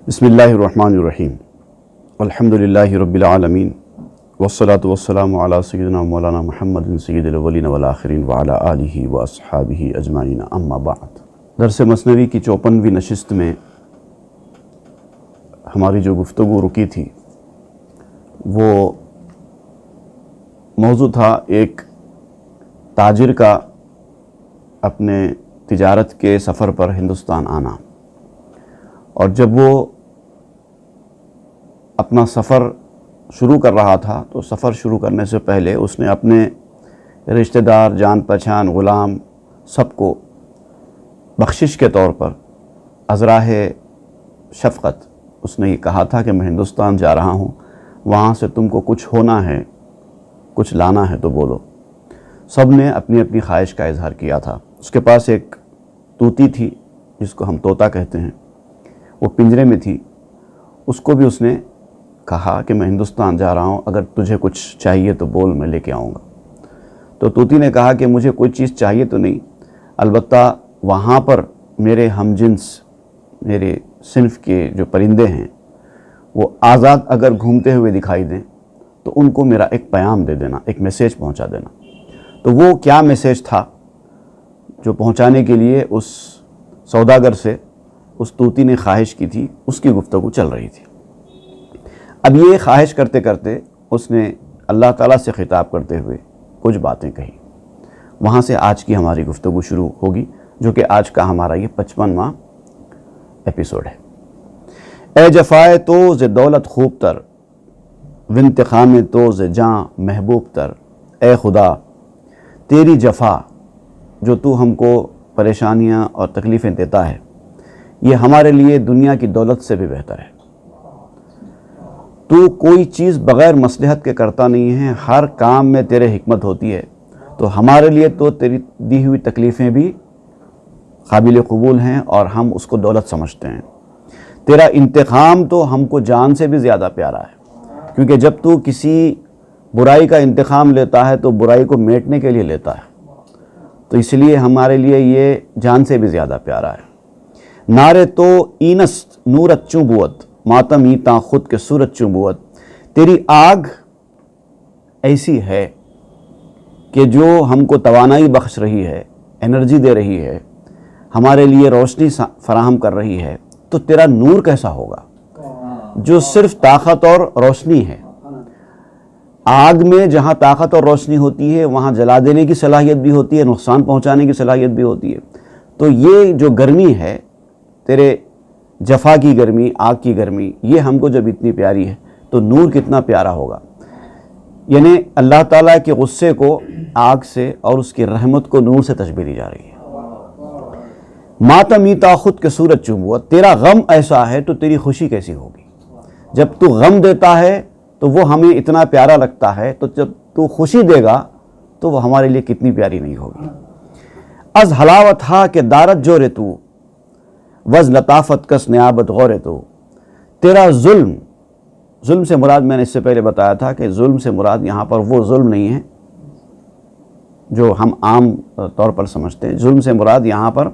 بسم اللہ الرحمن الرحیم الحمدللہ رب العالمین والصلاة والسلام علی سیدنا مولانا محمد سید الاولین والآخرین وعلی آلہ واصحابہ اجمعین اما بعد۔ درس مثنوی کی 54ویں نشست میں ہماری جو گفتگو رکی تھی وہ موضوع تھا ایک تاجر کا اپنے تجارت کے سفر پر ہندوستان آنا، اور جب وہ اپنا سفر شروع کر رہا تھا تو سفر شروع کرنے سے پہلے اس نے اپنے رشتہ دار، جان پہچان، غلام سب کو بخشش کے طور پر ازراہ شفقت اس نے یہ کہا تھا کہ میں ہندوستان جا رہا ہوں، وہاں سے تم کو کچھ ہونا ہے، کچھ لانا ہے تو بولو۔ سب نے اپنی اپنی خواہش کا اظہار کیا تھا۔ اس کے پاس ایک طوطی تھی جس کو ہم طوطا کہتے ہیں، وہ پنجرے میں تھی۔ اس کو بھی اس نے کہا کہ میں ہندوستان جا رہا ہوں، اگر تجھے کچھ چاہیے تو بول، میں لے کے آؤں گا۔ تو طوطی نے کہا کہ مجھے کوئی چیز چاہیے تو نہیں، البتہ وہاں پر میرے ہم جنس، میرے صنف کے جو پرندے ہیں وہ آزاد اگر گھومتے ہوئے دکھائی دیں تو ان کو میرا ایک پیام دے دینا، ایک میسیج پہنچا دینا۔ تو وہ کیا میسیج تھا جو پہنچانے کے لیے اس سوداگر سے اس طوطی نے خواہش کی تھی، اس کی گفتگو چل رہی تھی۔ اب یہ خواہش کرتے کرتے اس نے اللہ تعالیٰ سے خطاب کرتے ہوئے کچھ باتیں کہی۔ وہاں سے آج کی ہماری گفتگو شروع ہوگی، جو کہ آج کا ہمارا یہ 55واں ایپیسوڈ ہے۔ اے جفائے تو ز دولت خوب تر، وانتقام تو ز جاں محبوب تر۔ اے خدا تیری جفا جو تو ہم کو پریشانیاں اور تکلیفیں دیتا ہے، یہ ہمارے لیے دنیا کی دولت سے بھی بہتر ہے۔ تو کوئی چیز بغیر مصلحت کے کرتا نہیں ہے، ہر کام میں تیرے حکمت ہوتی ہے، تو ہمارے لیے تو تیری دی ہوئی تکلیفیں بھی قابل قبول ہیں اور ہم اس کو دولت سمجھتے ہیں۔ تیرا انتقام تو ہم کو جان سے بھی زیادہ پیارا ہے، کیونکہ جب تو کسی برائی کا انتقام لیتا ہے تو برائی کو میٹنے کے لیے لیتا ہے، تو اس لیے ہمارے لیے یہ جان سے بھی زیادہ پیارا ہے۔ نعرے تو اینست نورت چوبوت، ماتم ایتاں خود کے صورت چوبوت۔ تیری آگ ایسی ہے کہ جو ہم کو توانائی بخش رہی ہے، انرجی دے رہی ہے، ہمارے لیے روشنی فراہم کر رہی ہے، تو تیرا نور کیسا ہوگا جو صرف طاقت اور روشنی ہے۔ آگ میں جہاں طاقت اور روشنی ہوتی ہے وہاں جلا دینے کی صلاحیت بھی ہوتی ہے، نقصان پہنچانے کی صلاحیت بھی ہوتی ہے۔ تو یہ جو گرمی ہے، تیرے جفا کی گرمی، آگ کی گرمی، یہ ہم کو جب اتنی پیاری ہے تو نور کتنا پیارا ہوگا۔ یعنی اللہ تعالیٰ کے غصے کو آگ سے اور اس کی رحمت کو نور سے تشبیہ دی جا رہی ہے۔ ماتمیتا خود کے صورت چوبوت، تیرا غم ایسا ہے تو تیری خوشی کیسی ہوگی۔ جب تو غم دیتا ہے تو وہ ہمیں اتنا پیارا لگتا ہے، تو جب تو خوشی دے گا تو وہ ہمارے لیے کتنی پیاری نہیں ہوگی۔ از حلاوت ہا کہ دارت جورے تو، وز لطافت کس نیابت غورے تو۔ تیرا ظلم سے مراد، میں نے اس سے پہلے بتایا تھا کہ ظلم سے مراد یہاں پر وہ ظلم نہیں ہے جو ہم عام طور پر سمجھتے ہیں۔ ظلم سے مراد یہاں پر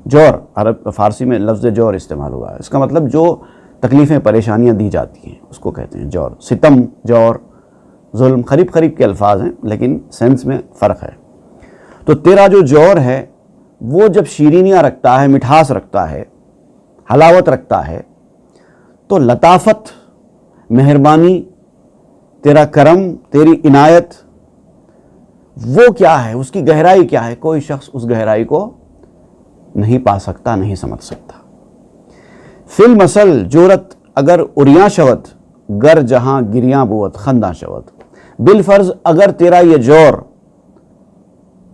جور، عرب فارسی میں لفظ جور استعمال ہوا ہے۔ اس کا مطلب جو تکلیفیں پریشانیاں دی جاتی ہیں اس کو کہتے ہیں جور۔ ستم، جور، ظلم قریب قریب کے الفاظ ہیں لیکن سینس میں فرق ہے۔ تو تیرا جو جور ہے وہ جب شیرینیاں رکھتا ہے، مٹھاس رکھتا ہے، حلاوت رکھتا ہے، تو لطافت، مہربانی، تیرا کرم، تیری عنایت، وہ کیا ہے، اس کی گہرائی کیا ہے، کوئی شخص اس گہرائی کو نہیں پا سکتا، نہیں سمجھ سکتا۔ فی المثل جورت اگر اریاں شوت، گر جہاں گریاں بوت خنداں شوت۔ بالفرض اگر تیرا یہ جور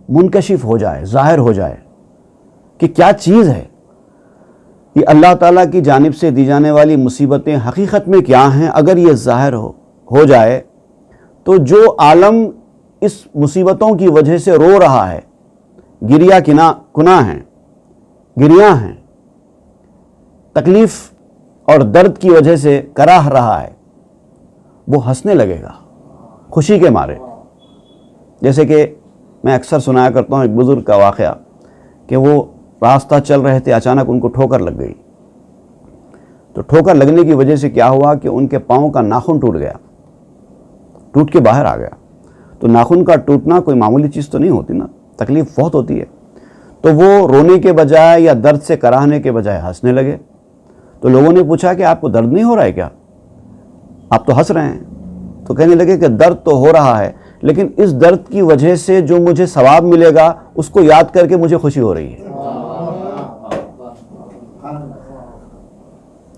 منکشف ہو جائے، ظاہر ہو جائے کہ کیا چیز ہے یہ، اللہ تعالیٰ کی جانب سے دی جانے والی مصیبتیں حقیقت میں کیا ہیں، اگر یہ ظاہر ہو جائے تو جو عالم اس مصیبتوں کی وجہ سے رو رہا ہے، گریا کنا ہیں، گریاں ہیں، تکلیف اور درد کی وجہ سے کراہ رہا ہے، وہ ہنسنے لگے گا خوشی کے مارے۔ جیسے کہ میں اکثر سنایا کرتا ہوں ایک بزرگ کا واقعہ کہ وہ راستہ چل رہے تھے، اچانک ان کو ٹھوکر لگ گئی، تو ٹھوکر لگنے کی وجہ سے کیا ہوا کہ ان کے پاؤں کا ناخن ٹوٹ گیا، ٹوٹ کے باہر آ گیا۔ تو ناخن کا ٹوٹنا کوئی معمولی چیز تو نہیں ہوتی نا، تکلیف بہت ہوتی ہے۔ تو وہ رونے کے بجائے یا درد سے کراہنے کے بجائے ہنسنے لگے۔ تو لوگوں نے پوچھا کہ آپ کو درد نہیں ہو رہا ہے کیا؟ آپ تو ہنس رہے ہیں۔ تو کہنے لگے کہ درد تو ہو رہا ہے، لیکن اس درد کی وجہ سے جو مجھے ثواب ملے گا اس کو یاد کر کے مجھے خوشی ہو رہی ہے۔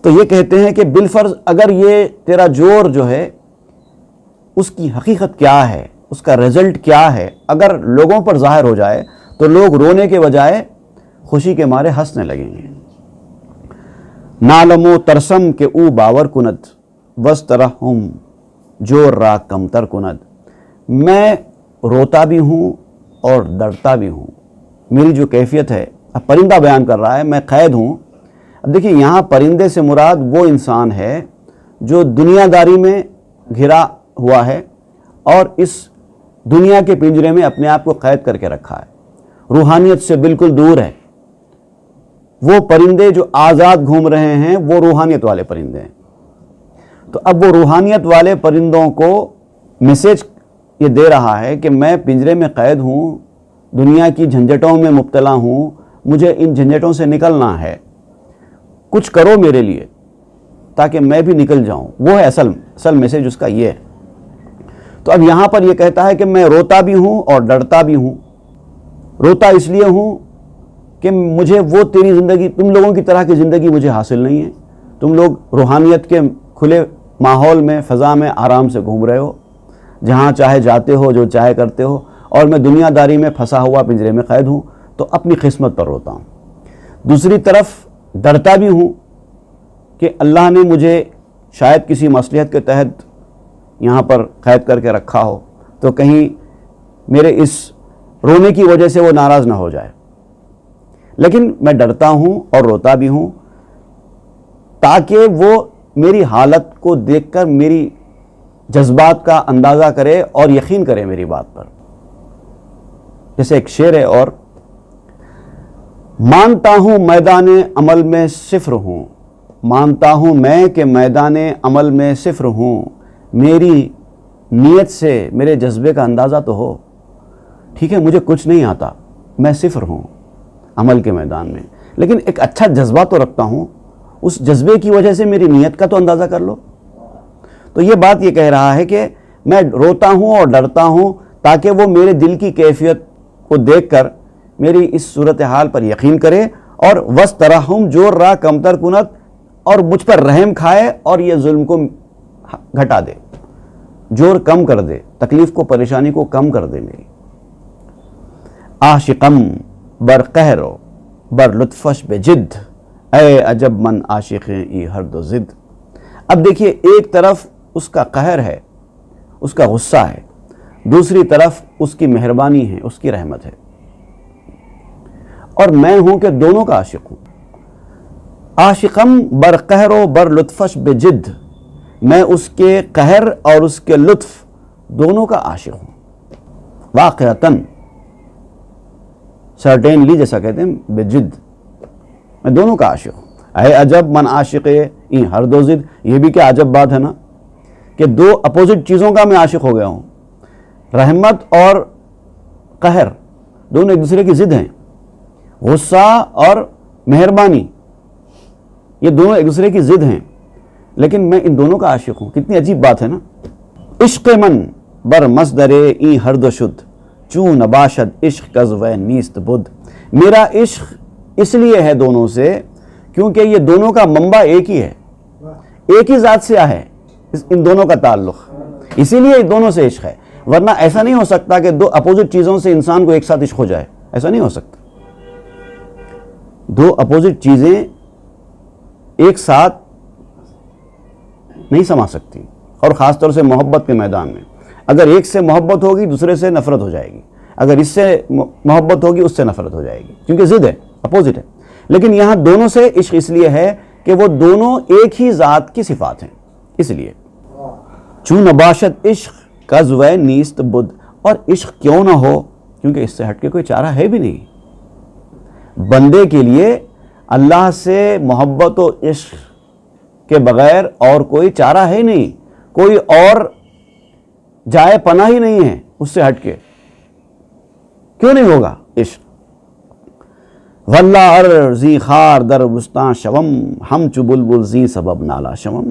تو یہ کہتے ہیں کہ بالفرض اگر یہ تیرا جور جو ہے اس کی حقیقت کیا ہے، اس کا رزلٹ کیا ہے، اگر لوگوں پر ظاہر ہو جائے تو لوگ رونے کے بجائے خوشی کے مارے ہنسنے لگیں گے۔ نالم و ترسم کے او باور کند وسترہم جور را کمتر کند، میں روتا بھی ہوں اور ڈرتا بھی ہوں۔ میری جو کیفیت ہے، اب پرندہ بیان کر رہا ہے، میں قید ہوں۔ اب دیکھیے یہاں پرندے سے مراد وہ انسان ہے جو دنیا داری میں گھرا ہوا ہے اور اس دنیا کے پنجرے میں اپنے آپ کو قید کر کے رکھا ہے، روحانیت سے بالکل دور ہے۔ وہ پرندے جو آزاد گھوم رہے ہیں وہ روحانیت والے پرندے ہیں۔ تو اب وہ روحانیت والے پرندوں کو میسیج یہ دے رہا ہے کہ میں پنجرے میں قید ہوں، دنیا کی جھنجھٹوں میں مبتلا ہوں، مجھے ان جھنجھٹوں سے نکلنا ہے، کچھ کرو میرے لیے تاکہ میں بھی نکل جاؤں۔ وہ ہے اصل میسیج اس کا یہ ہے۔ تو اب یہاں پر یہ کہتا ہے کہ میں روتا بھی ہوں اور ڈرتا بھی ہوں۔ روتا اس لیے ہوں کہ مجھے وہ تیری زندگی، تم لوگوں کی طرح کی زندگی مجھے حاصل نہیں ہے۔ تم لوگ روحانیت کے کھلے ماحول میں، فضا میں آرام سے گھوم رہے ہو، جہاں چاہے جاتے ہو، جو چاہے کرتے ہو، اور میں دنیا داری میں پھنسا ہوا پنجرے میں قید ہوں، تو اپنی قسمت پر روتا ہوں۔ دوسری طرف ڈرتا بھی ہوں کہ اللہ نے مجھے شاید کسی مصلحت کے تحت یہاں پر قید کر کے رکھا ہو، تو کہیں میرے اس رونے کی وجہ سے وہ ناراض نہ ہو جائے۔ لیکن میں ڈرتا ہوں اور روتا بھی ہوں تاکہ وہ میری حالت کو دیکھ کر میری جذبات کا اندازہ کرے اور یقین کرے میری بات پر۔ جیسے ایک شعر ہے، اور مانتا ہوں میدان عمل میں صفر ہوں، مانتا ہوں میں کہ میدان عمل میں صفر ہوں، میری نیت سے میرے جذبے کا اندازہ تو ہو۔ ٹھیک ہے، مجھے کچھ نہیں آتا، میں صفر ہوں عمل کے میدان میں، لیکن ایک اچھا جذبہ تو رکھتا ہوں، اس جذبے کی وجہ سے میری نیت کا تو اندازہ کر لو۔ تو یہ بات یہ کہہ رہا ہے کہ میں روتا ہوں اور ڈرتا ہوں تاکہ وہ میرے دل کی کیفیت کو دیکھ کر میری اس صورتحال پر یقین کرے، اور وَاسْتَرَحُمْ جور را کمتر کنت، اور مجھ پر رحم کھائے اور یہ ظلم کو گھٹا دے، جور کم کر دے، تکلیف کو، پریشانی کو کم کر دے میری۔ عاشقم بر قہرو بر لطفش بے جد، اے عجب من عاشقیں ای ہر دو زد۔ اب دیکھیے، ایک طرف اس کا قہر ہے، اس کا غصہ ہے، دوسری طرف اس کی مہربانی ہے، اس کی رحمت ہے، اور میں ہوں کہ دونوں کا عاشق ہوں۔ عاشقم بر قہر و بر لطفش بے جد، میں اس کے قہر اور اس کے لطف دونوں کا عاشق ہوں۔ واقعتاً، سرٹینلی، جیسا کہتے ہیں، بے جد، میں دونوں کا عاشق ہوں۔ اے عجب من عاشق ای ہر دو زد، یہ بھی کیا عجب بات ہے نا کہ دو اپوزٹ چیزوں کا میں عاشق ہو گیا ہوں۔ رحمت اور قہر دونوں ایک دوسرے کی ضد ہیں، غصہ اور مہربانی یہ دونوں ایک دوسرے کی ضد ہیں، لیکن میں ان دونوں کا عاشق ہوں۔ کتنی عجیب بات ہے نا۔ عشق من بر مصدر ای ہر دو شد، چون نباشد عشق کزو نیست بدھ، میرا عشق اس لیے ہے دونوں سے کیونکہ یہ دونوں کا منبع ایک ہی ہے، ایک ہی ذات سے ہے ان دونوں کا تعلق، اسی لیے دونوں سے عشق ہے۔ ورنہ ایسا نہیں ہو سکتا کہ دو اپوزٹ چیزوں سے انسان کو ایک ساتھ عشق ہو جائے، ایسا نہیں ہو سکتا۔ دو اپوزٹ چیزیں ایک ساتھ نہیں سما سکتی، اور خاص طور سے محبت کے میدان میں۔ اگر ایک سے محبت ہوگی دوسرے سے نفرت ہو جائے گی، اگر اس سے محبت ہوگی اس سے نفرت ہو جائے گی، کیونکہ ضد ہے، اپوزٹ ہے۔ لیکن یہاں دونوں سے عشق اس لیے ہے کہ وہ دونوں ایک ہی ذات کی صفات ہیں، اس لیے چون نباشد عشق کزو نیست بدھ، اور عشق کیوں نہ ہو، کیونکہ اس سے ہٹ کے کوئی چارہ ہے بھی نہیں۔ بندے کے لیے اللہ سے محبت و عشق کے بغیر اور کوئی چارہ ہے نہیں، کوئی اور جائے پناہ ہی نہیں ہے اس سے ہٹ کے. کیوں نہیں ہوگا عشق؟ واللہ ارزی خار در بستاں شوم، ہم چو بلبل زی سبب نالا شوم.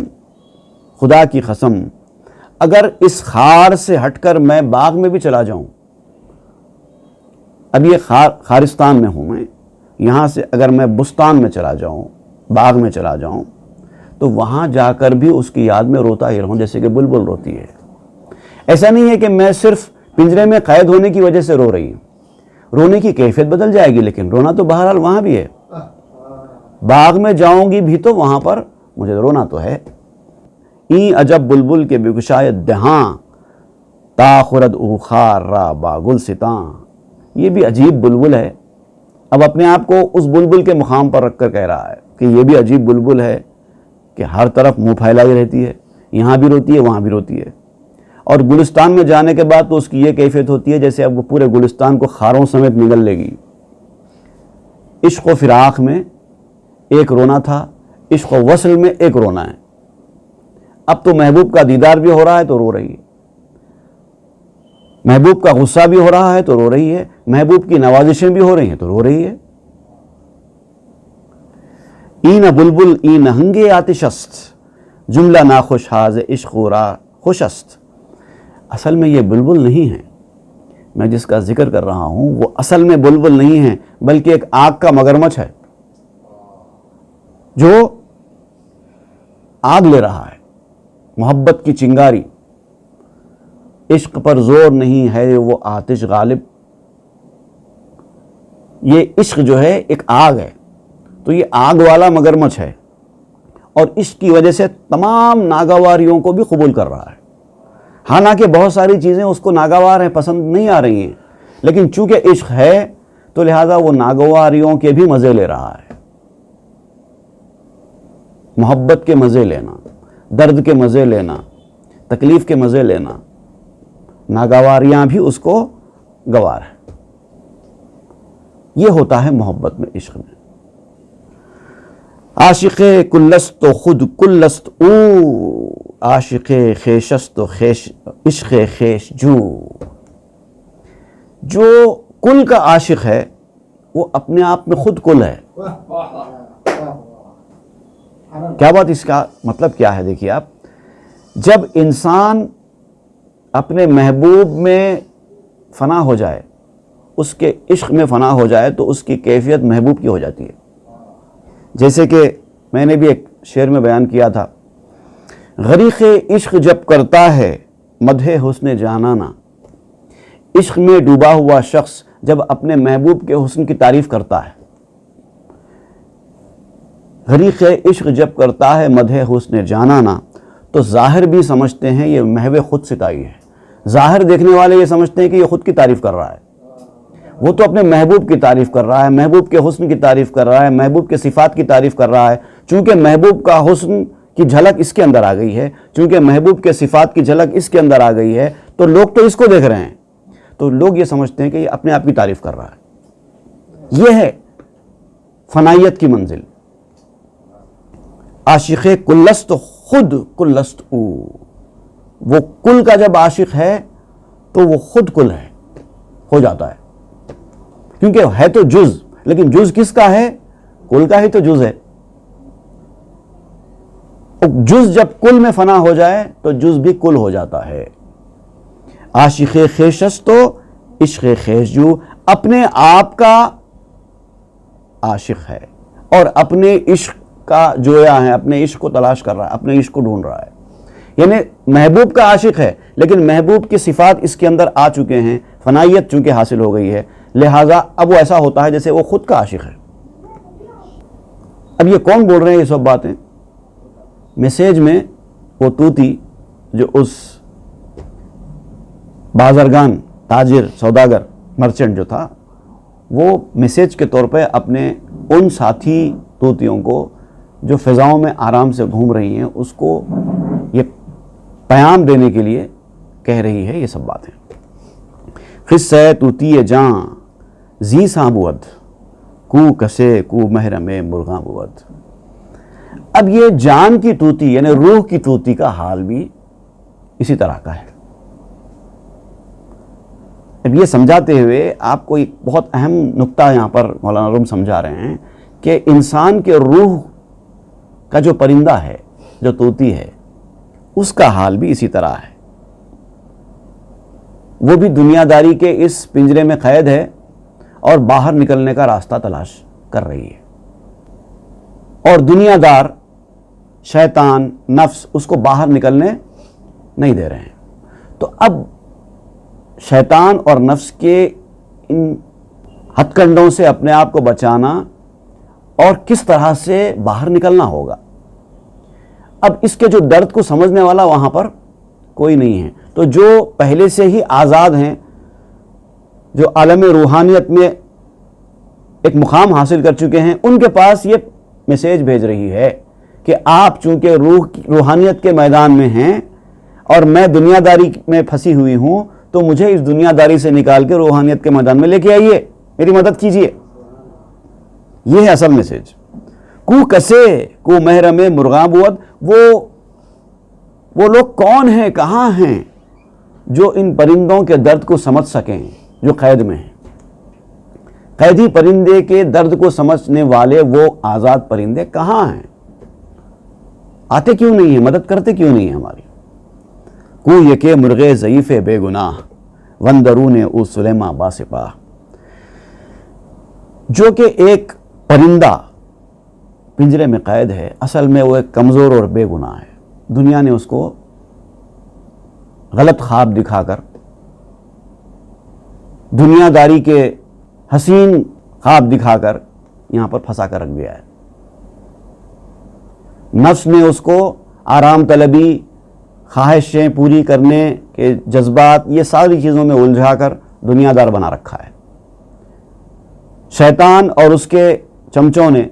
خدا کی قسم اگر اس خار سے ہٹ کر میں باغ میں بھی چلا جاؤں، اب یہ خارستان میں ہوں میں، یہاں سے اگر میں بستان میں چلا جاؤں، باغ میں چلا جاؤں، تو وہاں جا کر بھی اس کی یاد میں روتا ہی رہوں جیسے کہ بلبل روتی ہے. ایسا نہیں ہے کہ میں صرف پنجرے میں قید ہونے کی وجہ سے رو رہی ہوں، رونے کی کیفیت بدل جائے گی لیکن رونا تو بہرحال وہاں بھی ہے. باغ میں جاؤں گی بھی تو وہاں پر مجھے رونا تو ہے. این عجب بلبل کے بگشائے دہاں، تا خورد او خار را با گل ستاں. یہ بھی عجیب بلبل ہے. اب اپنے آپ کو اس بلبل کے مقام پر رکھ کر کہہ رہا ہے کہ یہ بھی عجیب بلبل ہے کہ ہر طرف منہ پھیلائی رہتی ہے، یہاں بھی روتی ہے وہاں بھی روتی ہے. اور گلستان میں جانے کے بعد تو اس کی یہ کیفیت ہوتی ہے جیسے اب وہ پورے گلستان کو خاروں سمیت نگل لے گی. عشق و فراق میں ایک رونا تھا، عشق و وصل میں ایک رونا ہے. اب تو محبوب کا دیدار بھی ہو رہا ہے تو رو رہی ہے، محبوب کا غصہ بھی ہو رہا ہے تو رو رہی ہے، محبوب کی نوازشیں بھی ہو رہی ہیں تو رو رہی ہے. این بلبل این ہنگے آتش است، جملہ ناخوش حاز عشق را خوش است. اصل میں یہ بلبل نہیں ہے، میں جس کا ذکر کر رہا ہوں وہ اصل میں بلبل نہیں ہے بلکہ ایک آگ کا مگرمچھ ہے جو آگ لے رہا ہے. محبت کی چنگاری، عشق پر زور نہیں ہے وہ آتش غالب. یہ عشق جو ہے ایک آگ ہے تو یہ آگ والا مگرمچھ ہے اور عشق کی وجہ سے تمام ناگواریوں کو بھی قبول کر رہا ہے. حالانکہ بہت ساری چیزیں اس کو ناگوار ہیں، پسند نہیں آ رہی ہیں، لیکن چونکہ عشق ہے تو لہٰذا وہ ناگواریوں کے بھی مزے لے رہا ہے. محبت کے مزے لینا، درد کے مزے لینا، تکلیف کے مزے لینا، ناگواریاں بھی اس کو گوار ہے. یہ ہوتا ہے محبت میں، عشق میں. عاشق کلست و خود کلست او، عاشق خیشست و خیش عشق خیش جو. جو کل کا عاشق ہے وہ اپنے آپ میں خود کل ہے. کیا بات، اس کا مطلب کیا ہے؟ دیکھیے آپ، جب انسان اپنے محبوب میں فنا ہو جائے، اس کے عشق میں فنا ہو جائے تو اس کی کیفیت محبوب کی ہو جاتی ہے. جیسے کہ میں نے بھی ایک شعر میں بیان کیا تھا، غریق عشق جب کرتا ہے مدح حسن جانانا. عشق میں ڈوبا ہوا شخص جب اپنے محبوب کے حسن کی تعریف کرتا ہے، غریق عشق جب کرتا ہے مدح حسن جانانا، تو ظاہر بھی سمجھتے ہیں یہ محو خود ستائی ہے. ظاہر دیکھنے والے یہ سمجھتے ہیں کہ یہ خود کی تعریف کر رہا ہے. وہ تو اپنے محبوب کی تعریف کر رہا ہے، محبوب کے حسن کی تعریف کر رہا ہے، محبوب کے صفات کی تعریف کر رہا ہے. چونکہ محبوب کا حسن کی جھلک اس کے اندر آ گئی ہے، چونکہ محبوب کے صفات کی جھلک اس کے اندر آ گئی ہے، تو لوگ تو اس کو دیکھ رہے ہیں، تو لوگ یہ سمجھتے ہیں کہ یہ اپنے آپ کی تعریف کر رہا ہے. یہ ہے فنائیت کی منزل. عاشق کلست خود کلست او، وہ کل کا جب عاشق ہے تو وہ خود کل ہے، ہو جاتا ہے. کیونکہ ہے تو جز، لیکن جز کس کا ہے؟ کل کا ہی تو جز ہے. جز جب کل میں فنا ہو جائے تو جز بھی کل ہو جاتا ہے. عاشق خیشست تو عشق خیشجو، اپنے آپ کا عاشق ہے اور اپنے عشق کا جویا ہے، اپنے عشق کو تلاش کر رہا ہے، اپنے عشق کو ڈھونڈ رہا ہے. یعنی محبوب کا عاشق ہے لیکن محبوب کی صفات اس کے اندر آ چکے ہیں، فنائیت چونکہ حاصل ہو گئی ہے، لہٰذا اب وہ ایسا ہوتا ہے جیسے وہ خود کا عاشق ہے. اب یہ کون بول رہے ہیں یہ سب باتیں؟ میسیج میں وہ طوطی جو اس بازرگان، تاجر، سوداگر، مرچنٹ جو تھا، وہ میسیج کے طور پہ اپنے ان ساتھی طوطیوں کو جو فضاؤں میں آرام سے گھوم رہی ہیں اس کو یہ پیام دینے کے لیے کہہ رہی ہے یہ سب باتیں. قصہ طوطی جاں زی ساں بود، کو کسے کو محرم مرغاں بود. اب یہ جان کی طوطی یعنی روح کی طوطی کا حال بھی اسی طرح کا ہے۔ اب یہ سمجھاتے ہوئے آپ کو ایک بہت اہم نقطہ یہاں پر مولانا روم سمجھا رہے ہیں کہ انسان کے روح کا جو پرندہ ہے، جو طوطی ہے، اس کا حال بھی اسی طرح ہے۔ وہ بھی دنیا داری کے اس پنجرے میں قید ہے اور باہر نکلنے کا راستہ تلاش کر رہی ہے، اور دنیا دار شیطان نفس اس کو باہر نکلنے نہیں دے رہے ہیں۔ تو اب شیطان اور نفس کے ان ہتھ کنڈوں سے اپنے آپ کو بچانا اور کس طرح سے باہر نکلنا ہوگا، اب اس کے جو درد کو سمجھنے والا وہاں پر کوئی نہیں ہے۔ تو جو پہلے سے ہی آزاد ہیں، جو عالم روحانیت میں ایک مقام حاصل کر چکے ہیں، ان کے پاس یہ میسیج بھیج رہی ہے کہ آپ چونکہ روحانیت کے میدان میں ہیں اور میں دنیا داری میں پھنسی ہوئی ہوں، تو مجھے اس دنیا داری سے نکال کے روحانیت کے میدان میں لے کے آئیے، میری مدد کیجئے۔ یہ ہے اصل میسیج۔ کو کسے کو محرم مرغاں بود، وہ لوگ کون ہیں، کہاں ہیں جو ان پرندوں کے درد کو سمجھ سکیں جو قید میں ہیں۔ قیدی پرندے کے درد کو سمجھنے والے وہ آزاد پرندے کہاں ہیں؟ آتے کیوں نہیں ہیں، مدد کرتے کیوں نہیں ہیں ہماری؟ کو یکے مرغے ضعیف بے گناہ وندرون او سلیما باسپا، جو کہ ایک پرندہ پنجرے میں قید ہے، اصل میں وہ ایک کمزور اور بے گناہ ہے۔ دنیا نے اس کو غلط خواب دکھا کر، دنیا داری کے حسین خواب دکھا کر یہاں پر پھنسا کر رکھ دیا ہے۔ نفس نے اس کو آرام طلبی، خواہشیں پوری کرنے کے جذبات، یہ ساری چیزوں میں الجھا کر دنیا دار بنا رکھا ہے۔ شیطان اور اس کے چمچوں نے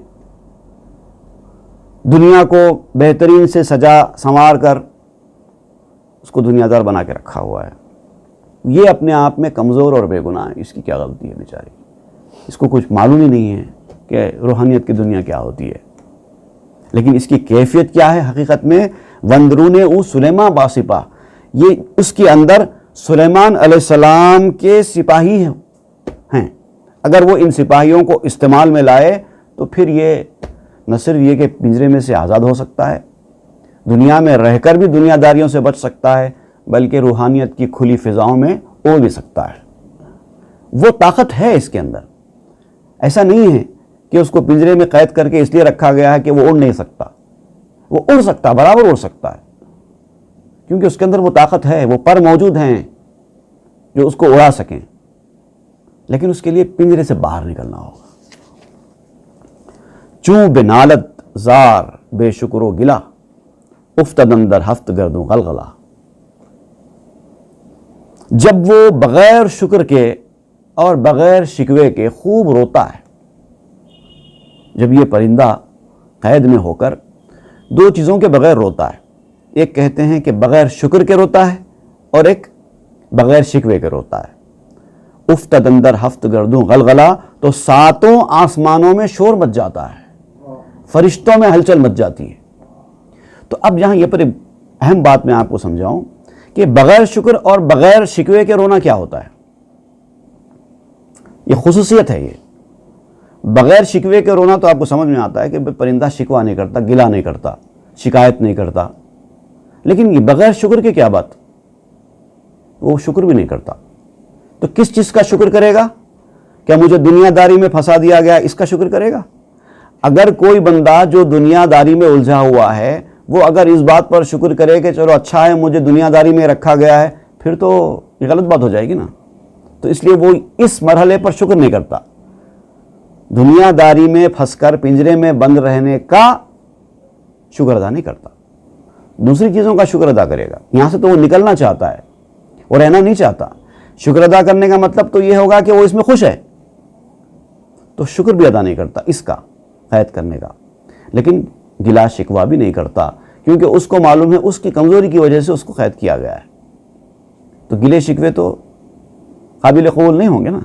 دنیا کو بہترین سے سجا سنوار کر اس کو دنیا دار بنا کے رکھا ہوا ہے۔ یہ اپنے آپ میں کمزور اور بے گناہ ہے، اس کی کیا غلطی ہے بیچاری؟ اس کو کچھ معلوم ہی نہیں ہے کہ روحانیت کی دنیا کیا ہوتی ہے۔ لیکن اس کی کیفیت کیا ہے حقیقت میں؟ وندرون او سلیما باسپا، یہ اس کے اندر سلیمان علیہ السلام کے سپاہی ہیں۔ اگر وہ ان سپاہیوں کو استعمال میں لائے تو پھر یہ نہ صرف یہ کہ پنجرے میں سے آزاد ہو سکتا ہے، دنیا میں رہ کر بھی دنیا داریوں سے بچ سکتا ہے، بلکہ روحانیت کی کھلی فضاؤں میں اڑ بھی سکتا ہے۔ وہ طاقت ہے اس کے اندر، ایسا نہیں ہے کہ اس کو پنجرے میں قید کر کے اس لیے رکھا گیا ہے کہ وہ اڑ نہیں سکتا۔ وہ اڑ سکتا، برابر اڑ سکتا ہے، کیونکہ اس کے اندر وہ طاقت ہے، وہ پر موجود ہیں جو اس کو اڑا سکیں، لیکن اس کے لیے پنجرے سے باہر نکلنا ہوگا۔ چوں بنالت زار بے شکر و گلا، افتد اندر ہفت گردوں غلغلہ، جب وہ بغیر شکر کے اور بغیر شکوے کے خوب روتا ہے۔ جب یہ پرندہ قید میں ہو کر دو چیزوں کے بغیر روتا ہے، ایک کہتے ہیں کہ بغیر شکر کے روتا ہے اور ایک بغیر شکوے کے روتا ہے۔ افتد اندر ہفت گردوں غلغلہ، تو ساتوں آسمانوں میں شور مچ جاتا ہے، فرشتوں میں ہلچل مچ جاتی ہے۔ تو اب یہاں یہ پر اہم بات میں آپ کو سمجھاؤں کہ بغیر شکر اور بغیر شکوے کے رونا کیا ہوتا ہے۔ یہ خصوصیت ہے، یہ بغیر شکوے کے رونا تو آپ کو سمجھ میں آتا ہے کہ پرندہ شکوہ نہیں کرتا، گلہ نہیں کرتا، شکایت نہیں کرتا، لیکن یہ بغیر شکر کے کیا بات؟ وہ شکر بھی نہیں کرتا۔ تو کس چیز کا شکر کرے گا؟ کیا مجھے دنیا داری میں پھنسا دیا گیا اس کا شکر کرے گا؟ اگر کوئی بندہ جو دنیا داری میں الجھا ہوا ہے وہ اگر اس بات پر شکر کرے کہ چلو اچھا ہے مجھے دنیا داری میں رکھا گیا ہے، پھر تو یہ غلط بات ہو جائے گی نا۔ تو اس لیے وہ اس مرحلے پر شکر نہیں کرتا، دنیا داری میں پھنس کر پنجرے میں بند رہنے کا شکر ادا نہیں کرتا، دوسری چیزوں کا شکر ادا کرے گا۔ یہاں سے تو وہ نکلنا چاہتا ہے، وہ رہنا نہیں چاہتا۔ شکر ادا کرنے کا مطلب تو یہ ہوگا کہ وہ اس میں خوش ہے، تو شکر بھی ادا نہیں کرتا اس کا، قید کرنے کا، لیکن گلا شکوہ بھی نہیں کرتا، کیونکہ اس کو معلوم ہے اس کی کمزوری کی وجہ سے اس کو قید کیا گیا ہے۔ تو گلے شکوے تو قابل قبول نہیں ہوں گے نا۔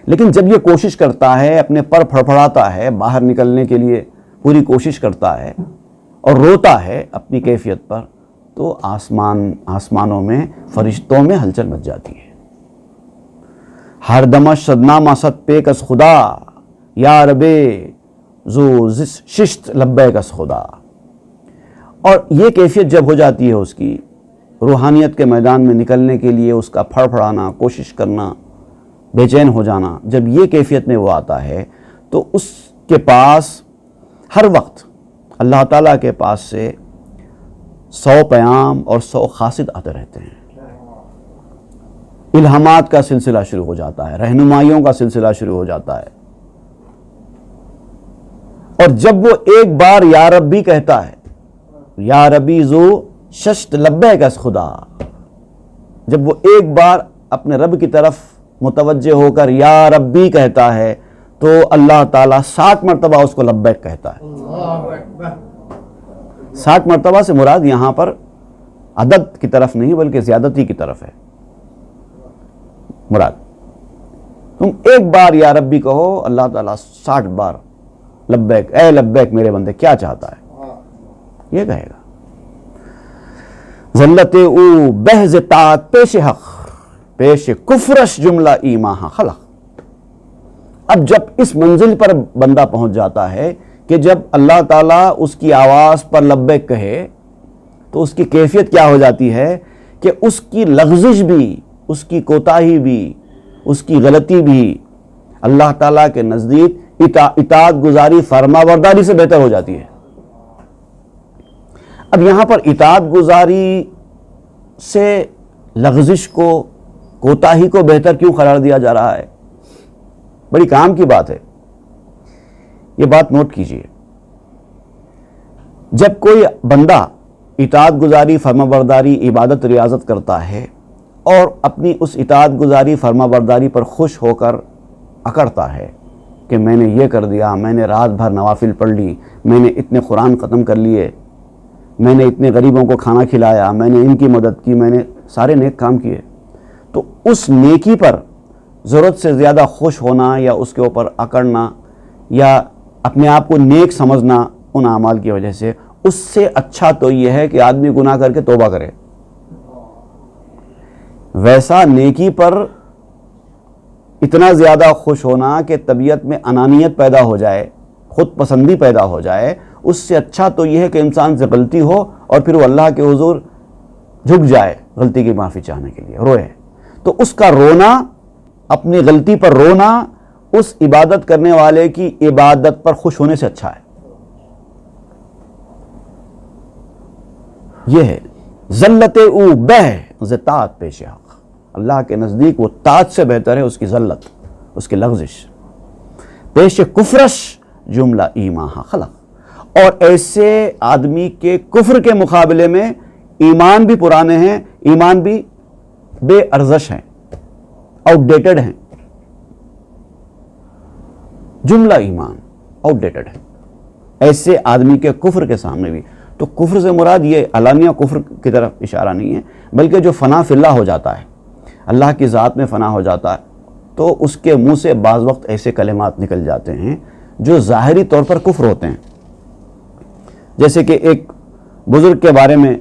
لیکن جب یہ کوشش کرتا ہے، اپنے پر پھڑپھڑاتا ہے باہر نکلنے کے لیے، پوری کوشش کرتا ہے اور روتا ہے اپنی کیفیت پر، تو آسمانوں میں فرشتوں میں ہلچل مچ جاتی ہے۔ ہر دمش صدنامہ ست پے کس خدا، یا ربے زو ششت لبے کس خدا۔ اور یہ کیفیت جب ہو جاتی ہے اس کی، روحانیت کے میدان میں نکلنے کے لیے اس کا پھڑ پھڑانا، کوشش کرنا، بے چین ہو جانا، جب یہ کیفیت میں وہ آتا ہے تو اس کے پاس ہر وقت اللہ تعالیٰ کے پاس سے 100 پیام اور 100 قاصد آتے رہتے ہیں۔ الہامات کا سلسلہ شروع ہو جاتا ہے، رہنمائیوں کا سلسلہ شروع ہو جاتا ہے، اور جب وہ ایک بار یا ربی کہتا ہے، یا ربی زو ششت لبے کس خدا، جب وہ ایک بار اپنے رب کی طرف متوجہ ہو کر یا ربی کہتا ہے تو اللہ تعالیٰ 60 مرتبہ اس کو لبیک کہتا ہے۔ 60 مرتبہ سے مراد یہاں پر عدد کی طرف نہیں بلکہ زیادتی کی طرف ہے مراد۔ تم ایک بار یا ربی کہو، اللہ تعالیٰ 60 بار لبیک، اے لبیک میرے بندے کیا چاہتا ہے، یہ کہے گا۔ ذلت او بہز طاعت پیش حق، پیش کفرش جملہ ایماں خلق۔ اب جب اس منزل پر بندہ پہنچ جاتا ہے کہ جب اللہ تعالیٰ اس کی آواز پر لبیک کہے تو اس کی کیفیت کیا ہو جاتی ہے کہ اس کی لغزش بھی، اس کی کوتاہی بھی، اس کی غلطی بھی اللہ تعالیٰ کے نزدیک اطاعت گزاری فرما برداری سے بہتر ہو جاتی ہے۔ اب یہاں پر اطاعت گزاری سے لغزش کو، کوتاہی کو بہتر کیوں قرار دیا جا رہا ہے؟ بڑی کام کی بات ہے، یہ بات نوٹ کیجئے۔ جب کوئی بندہ اطاعت گزاری، فرما برداری، عبادت، ریاضت کرتا ہے اور اپنی اس اطاعت گزاری، فرما برداری پر خوش ہو کر اکڑتا ہے کہ میں نے یہ کر دیا، میں نے رات بھر نوافل پڑھ لی، میں نے اتنے قرآن ختم کر لیے، میں نے اتنے غریبوں کو کھانا کھلایا، میں نے ان کی مدد کی، میں نے سارے نیک کام کیے، تو اس نیکی پر ضرورت سے زیادہ خوش ہونا یا اس کے اوپر اکڑنا یا اپنے آپ کو نیک سمجھنا ان اعمال کی وجہ سے، اس سے اچھا تو یہ ہے کہ آدمی گناہ کر کے توبہ کرے۔ ویسا نیکی پر اتنا زیادہ خوش ہونا کہ طبیعت میں انانیت پیدا ہو جائے، خود پسندی پیدا ہو جائے، اس سے اچھا تو یہ ہے کہ انسان سے غلطی ہو اور پھر وہ اللہ کے حضور جھک جائے غلطی کی معافی چاہنے کے لیے، روئے۔ تو اس کا رونا، اپنی غلطی پر رونا، اس عبادت کرنے والے کی عبادت پر خوش ہونے سے اچھا ہے۔ یہ ہے ذلت او بہ ز طاعت پیش حق۔ اللہ کے نزدیک وہ طاعت سے بہتر ہے اس کی ذلت، اس کی لغزش۔ پیش کفرش جملہ ایماں خلق، اور ایسے آدمی کے کفر کے مقابلے میں ایمان بھی پرانے ہیں، ایمان بھی بے ارزش ہیں، آؤٹ ڈیٹڈ ہیں۔ جملہ ایمان آؤٹ ڈیٹڈ ہے ایسے آدمی کے کفر کے سامنے بھی۔ تو کفر سے مراد یہ علانیہ کفر کی طرف اشارہ نہیں ہے، بلکہ جو فنا فی اللہ ہو جاتا ہے، اللہ کی ذات میں فنا ہو جاتا ہے، تو اس کے منہ سے بعض وقت ایسے کلمات نکل جاتے ہیں جو ظاہری طور پر کفر ہوتے ہیں۔ جیسے کہ ایک بزرگ کے بارے میں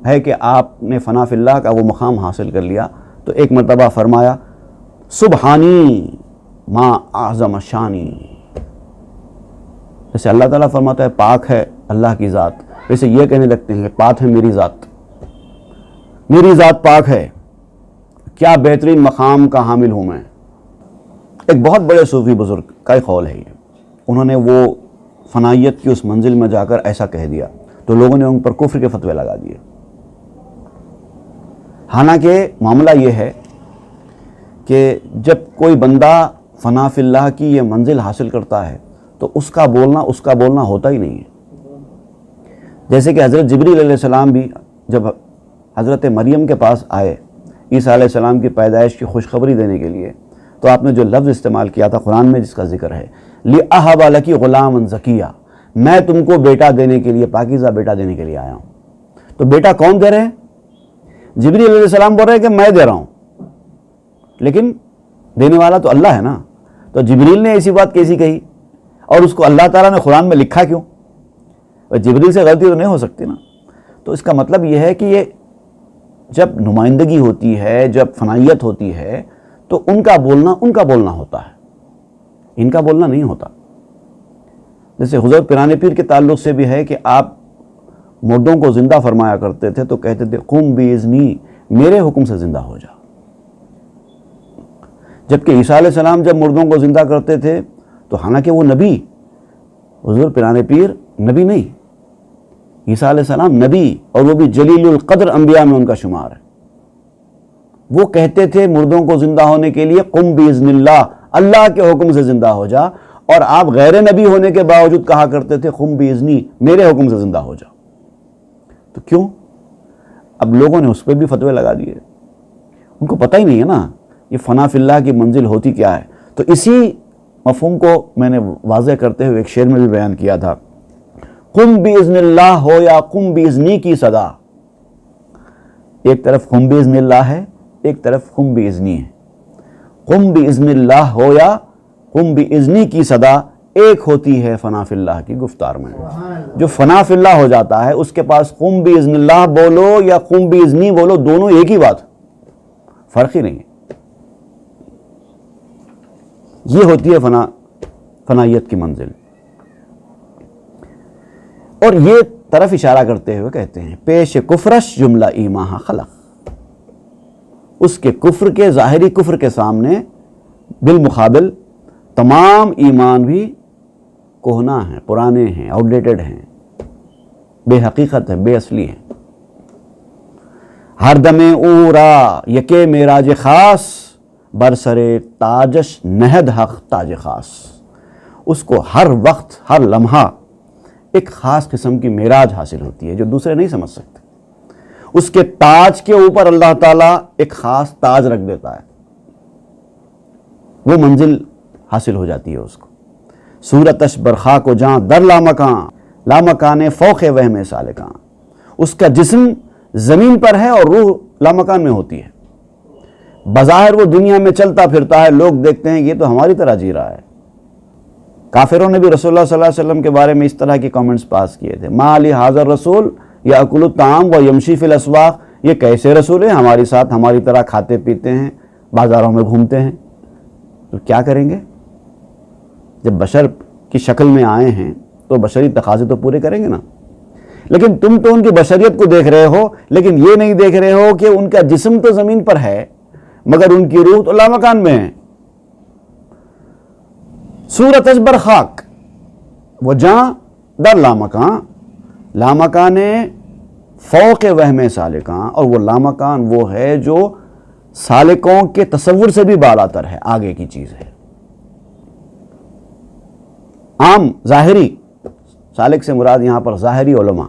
ہے کہ آپ نے فنا فی اللہ کا وہ مقام حاصل کر لیا، تو ایک مرتبہ فرمایا سبحانی ما اعظم شانی۔ جیسے اللہ تعالیٰ فرماتا ہے پاک ہے اللہ کی ذات، ویسے یہ کہنے لگتے ہیں کہ پاک ہے میری ذات، میری ذات پاک ہے، کیا بہترین مقام کا حامل ہوں میں۔ ایک بہت بڑے صوفی بزرگ کا ایک قول ہے یہ، انہوں نے وہ فنائیت کی اس منزل میں جا کر ایسا کہہ دیا تو لوگوں نے ان پر کفر کے فتوے لگا دیے۔ حالانکہ معاملہ یہ ہے کہ جب کوئی بندہ فنا فی اللہ کی یہ منزل حاصل کرتا ہے تو اس کا بولنا ہوتا ہی نہیں ہے۔ جیسے کہ حضرت جبریل علیہ السلام بھی جب حضرت مریم کے پاس آئے عیسیٰ علیہ السلام کی پیدائش کی خوشخبری دینے کے لیے، تو آپ نے جو لفظ استعمال کیا تھا قرآن میں جس کا ذکر ہے لِأَهَبَ لَكِ غُلَامًا زَكِيًّا، میں تم کو بیٹا دینے کے لیے، پاکیزہ بیٹا دینے کے لیے آیا ہوں۔ تو بیٹا کون دے رہے ہیں؟ جبریل علیہ السلام بول رہے ہیں کہ میں دے رہا ہوں، لیکن دینے والا تو اللہ ہے نا۔ تو جبریل نے ایسی بات کیسی کہی اور اس کو اللہ تعالیٰ نے قرآن میں لکھا کیوں؟ جبریل سے غلطی تو نہیں ہو سکتی نا. تو اس کا مطلب یہ ہے کہ یہ جب نمائندگی ہوتی ہے، جب فنائیت ہوتی ہے، تو ان کا بولنا ہوتا ہے، ان کا بولنا نہیں ہوتا. جیسے حضرت پیرانے پیر کے تعلق سے بھی ہے کہ آپ مردوں کو زندہ فرمایا کرتے تھے تو کہتے تھے قم باذنی، میرے حکم سے زندہ ہو جا. جبکہ عیسیٰ علیہ السلام جب مردوں کو زندہ کرتے تھے تو حالانکہ وہ نبی، حضور پیرانے پیر نبی نہیں، عیسیٰ علیہ السلام نبی، اور وہ بھی جلیل القدر انبیاء میں ان کا شمار ہے. وہ کہتے تھے مردوں کو زندہ ہونے کے لیے قم باذن اللہ، اللہ کے حکم سے زندہ ہو جا، اور آپ غیر نبی ہونے کے باوجود کہا کرتے تھے قم باذنی، میرے حکم سے زندہ ہو جا. تو کیوں؟ اب لوگوں نے اس پہ بھی فتوے لگا دیے، ان کو پتہ ہی نہیں ہے نا یہ فنا فی اللہ کی منزل ہوتی کیا ہے. تو اسی مفہوم کو میں نے واضح کرتے ہوئے ایک شعر میں بھی بیان کیا تھا، قم باذن اللہ ہو یا قم باذنی کی صدا. ایک طرف قم باذن اللہ ہے، ایک طرف قم باذنی ہے. قم باذن اللہ ہو یا قم باذنی کی صدا ایک ہوتی ہے فنا فی اللہ کی گفتار میں. جو فنا فی اللہ ہو جاتا ہے اس کے پاس قم باذن اللہ بولو یا قم باذنی بولو، دونوں ایک ہی بات، فرق ہی نہیں ہے. یہ ہوتی ہے فنائیت کی منزل. اور یہ طرف اشارہ کرتے ہوئے کہتے ہیں پیش کفرش جملہ ایماں خلق، اس کے کفر کے ظاہری کفر کے سامنے بالمقابل تمام ایمان بھی کوہنا ہیں، پرانے ہیں، آؤٹ ڈیٹڈ ہیں، بے حقیقت ہیں، بے اصلی ہیں. ہر دم اورا یکے معراج خاص، برسرے تاجش نہد حق تاج خاص. اس کو ہر وقت ہر لمحہ ایک خاص قسم کی معراج حاصل ہوتی ہے جو دوسرے نہیں سمجھ سکتے. اس کے تاج کے اوپر اللہ تعالیٰ ایک خاص تاج رکھ دیتا ہے، وہ منزل حاصل ہو جاتی ہے اس کو. صورتش برخا کو جہاں در لامکان، لامکان فوق وہم سالکان. اس کا جسم زمین پر ہے اور روح لامکان میں ہوتی ہے. بظاہر وہ دنیا میں چلتا پھرتا ہے، لوگ دیکھتے ہیں یہ تو ہماری طرح جی رہا ہے. کافروں نے بھی رسول اللہ صلی اللہ علیہ وسلم کے بارے میں اس طرح کی کامنٹس پاس کیے تھے، ما علی حاضر رسول یاکل الطعام و یمشی فی الاسواق. یہ کیسے رسول ہیں ہماری ساتھ ہماری طرح کھاتے پیتے ہیں، بازاروں میں گھومتے ہیں. تو کیا کریں گے؟ جب بشر کی شکل میں آئے ہیں تو بشری تقاضے تو پورے کریں گے نا. لیکن تم تو ان کی بشریت کو دیکھ رہے ہو، لیکن یہ نہیں دیکھ رہے ہو کہ ان کا جسم تو زمین پر ہے مگر ان کی روح تو لامکان میں ہے. صورت اشبر خاک وہ جہاں در لامکان، لامکان فوق وہم سالکان. اور وہ لامکان وہ ہے جو سالکوں کے تصور سے بھی بالا تر ہے، آگے کی چیز ہے. عام ظاہری سالک سے مراد یہاں پر ظاہری علماء،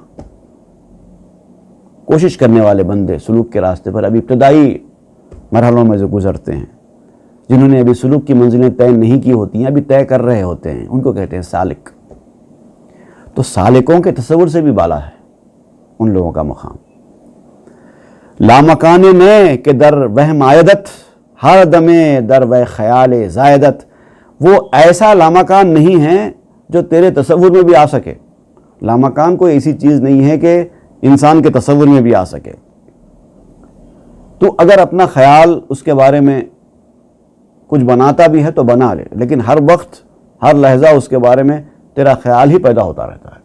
کوشش کرنے والے بندے سلوک کے راستے پر ابھی ابتدائی مرحلوں میں جو گزرتے ہیں، جنہوں نے ابھی سلوک کی منزلیں طے نہیں کی ہوتی ہیں، ابھی طے کر رہے ہوتے ہیں، ان کو کہتے ہیں سالک. تو سالکوں کے تصور سے بھی بالا ہے ان لوگوں کا مقام. لامکان نے کہ در وہم آیدت، ہر دمے در وہ خیال زائدت. وہ ایسا لامکان نہیں ہے جو تیرے تصور میں بھی آ سکے. لامکان کوئی ایسی چیز نہیں ہے کہ انسان کے تصور میں بھی آ سکے. تو اگر اپنا خیال اس کے بارے میں کچھ بناتا بھی ہے تو بنا لے، لیکن ہر وقت ہر لحظہ اس کے بارے میں تیرا خیال ہی پیدا ہوتا رہتا ہے.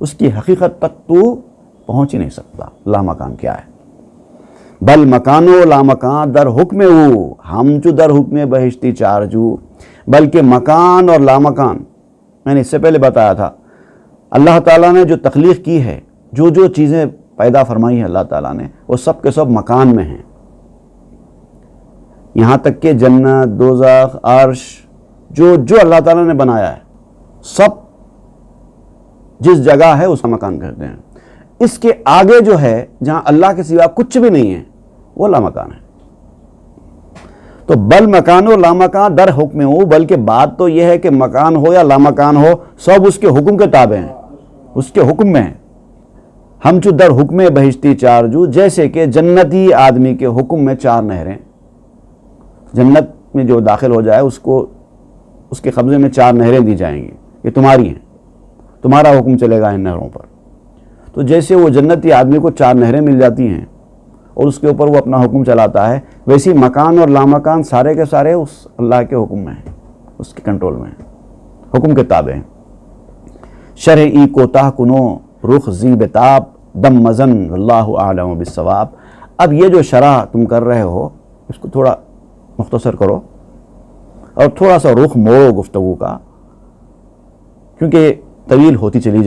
اس کی حقیقت تک تو پہنچ ہی نہیں سکتا. لامکان کیا ہے؟ بل مکانو لامکان در حکم او، ہم جو در حکم بہشتی چارجو. بلکہ مکان اور لامکان، میں نے اس سے پہلے بتایا تھا، اللہ تعالیٰ نے جو تخلیق کی ہے، جو جو چیزیں پیدا فرمائی ہیں اللہ تعالیٰ نے، وہ سب کے سب مکان میں ہیں. یہاں تک کہ جنت، دوزخ، عرش، جو اللہ تعالیٰ نے بنایا ہے سب جس جگہ ہے اس کا مکان کہتے ہیں. اس کے آگے جو ہے جہاں اللہ کے سوا کچھ بھی نہیں ہے وہ لامکان ہے. تو بل مکان و لامکان در حکم ہو، بلکہ بات تو یہ ہے کہ مکان ہو یا لامکان ہو سب اس کے حکم کے تابع ہیں، اس کے حکم میں ہیں. ہم چو در حکم بہشتی چارجو، جیسے کہ جنتی آدمی کے حکم میں 4 نہریں. جنت میں جو داخل ہو جائے اس کو اس کے قبضے میں 4 نہریں دی جائیں گی، یہ تمہاری ہیں. تمہارا حکم چلے گا ان نہروں پر۔ تو جیسے وہ جنتی آدمی کو 4 نہریں مل جاتی ہیں اور اس کے اوپر وہ اپنا حکم چلاتا ہے، ویسی مکان اور لامکان سارے کے سارے اس اللہ کے حکم میں ہیں، اس کے کنٹرول میں ہیں، حکم کے تابع ہیں۔ شرع ای کوتاہ کنو رخ زی بتاب دم مزن واللہ اعلم بالصواب۔ اب یہ جو شرح تم کر رہے ہو اس کو تھوڑا مختصر کرو اور تھوڑا سا رخ موڑو گفتگو کا، کیونکہ طویل ہوتی چلی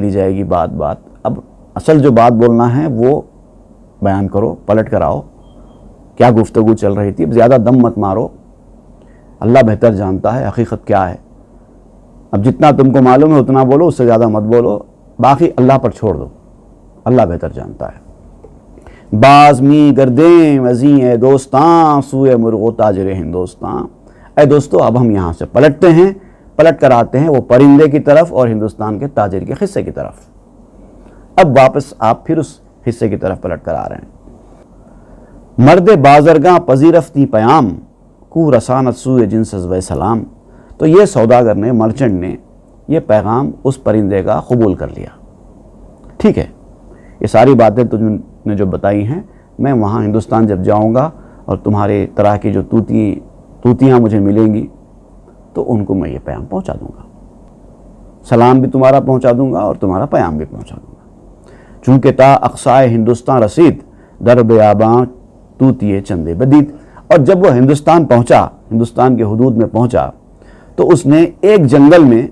جائے گی بات۔ اب اصل جو بات بولنا ہے وہ بیان کرو، پلٹ کر آؤ، کیا گفتگو چل رہی تھی۔ اب زیادہ دم مت مارو، اللہ بہتر جانتا ہے حقیقت کیا ہے۔ اب جتنا تم کو معلوم ہے اتنا بولو، اس سے زیادہ مت بولو، باقی اللہ پر چھوڑ دو، اللہ بہتر جانتا ہے۔ باز می گردیں وزیں اے دوستاں سوئے مرغ و تاجر ہندوستاں۔ اے دوستو اب ہم یہاں سے پلٹ کر آتے ہیں وہ پرندے کی طرف اور ہندوستان کے تاجر کے حصے کی طرف۔ اب واپس آپ پھر اس حصے کی طرف پلٹ کر آ رہے ہیں۔ مرد بازرگاں پذیرفتی پیام کو رسانت سوئے جنس و سلام۔ تو یہ سوداگر نے، مرچنٹ نے یہ پیغام اس پرندے کا قبول کر لیا۔ ٹھیک ہے، یہ ساری باتیں تجھ نے جو بتائی ہیں، میں وہاں ہندوستان جب جاؤں گا اور تمہارے طرح کی جو توتیاں مجھے ملیں گی تو ان کو میں یہ پیام پہنچا دوں گا، سلام بھی تمہارا پہنچا دوں گا اور تمہارا پیام بھی پہنچا دوں گا۔ چونکہ تا اقصائے ہندوستان رسید در بیاباں توتیے چندے بدید۔ اور جب وہ ہندوستان پہنچا، ہندوستان کے حدود میں پہنچا، تو اس نے ایک جنگل میں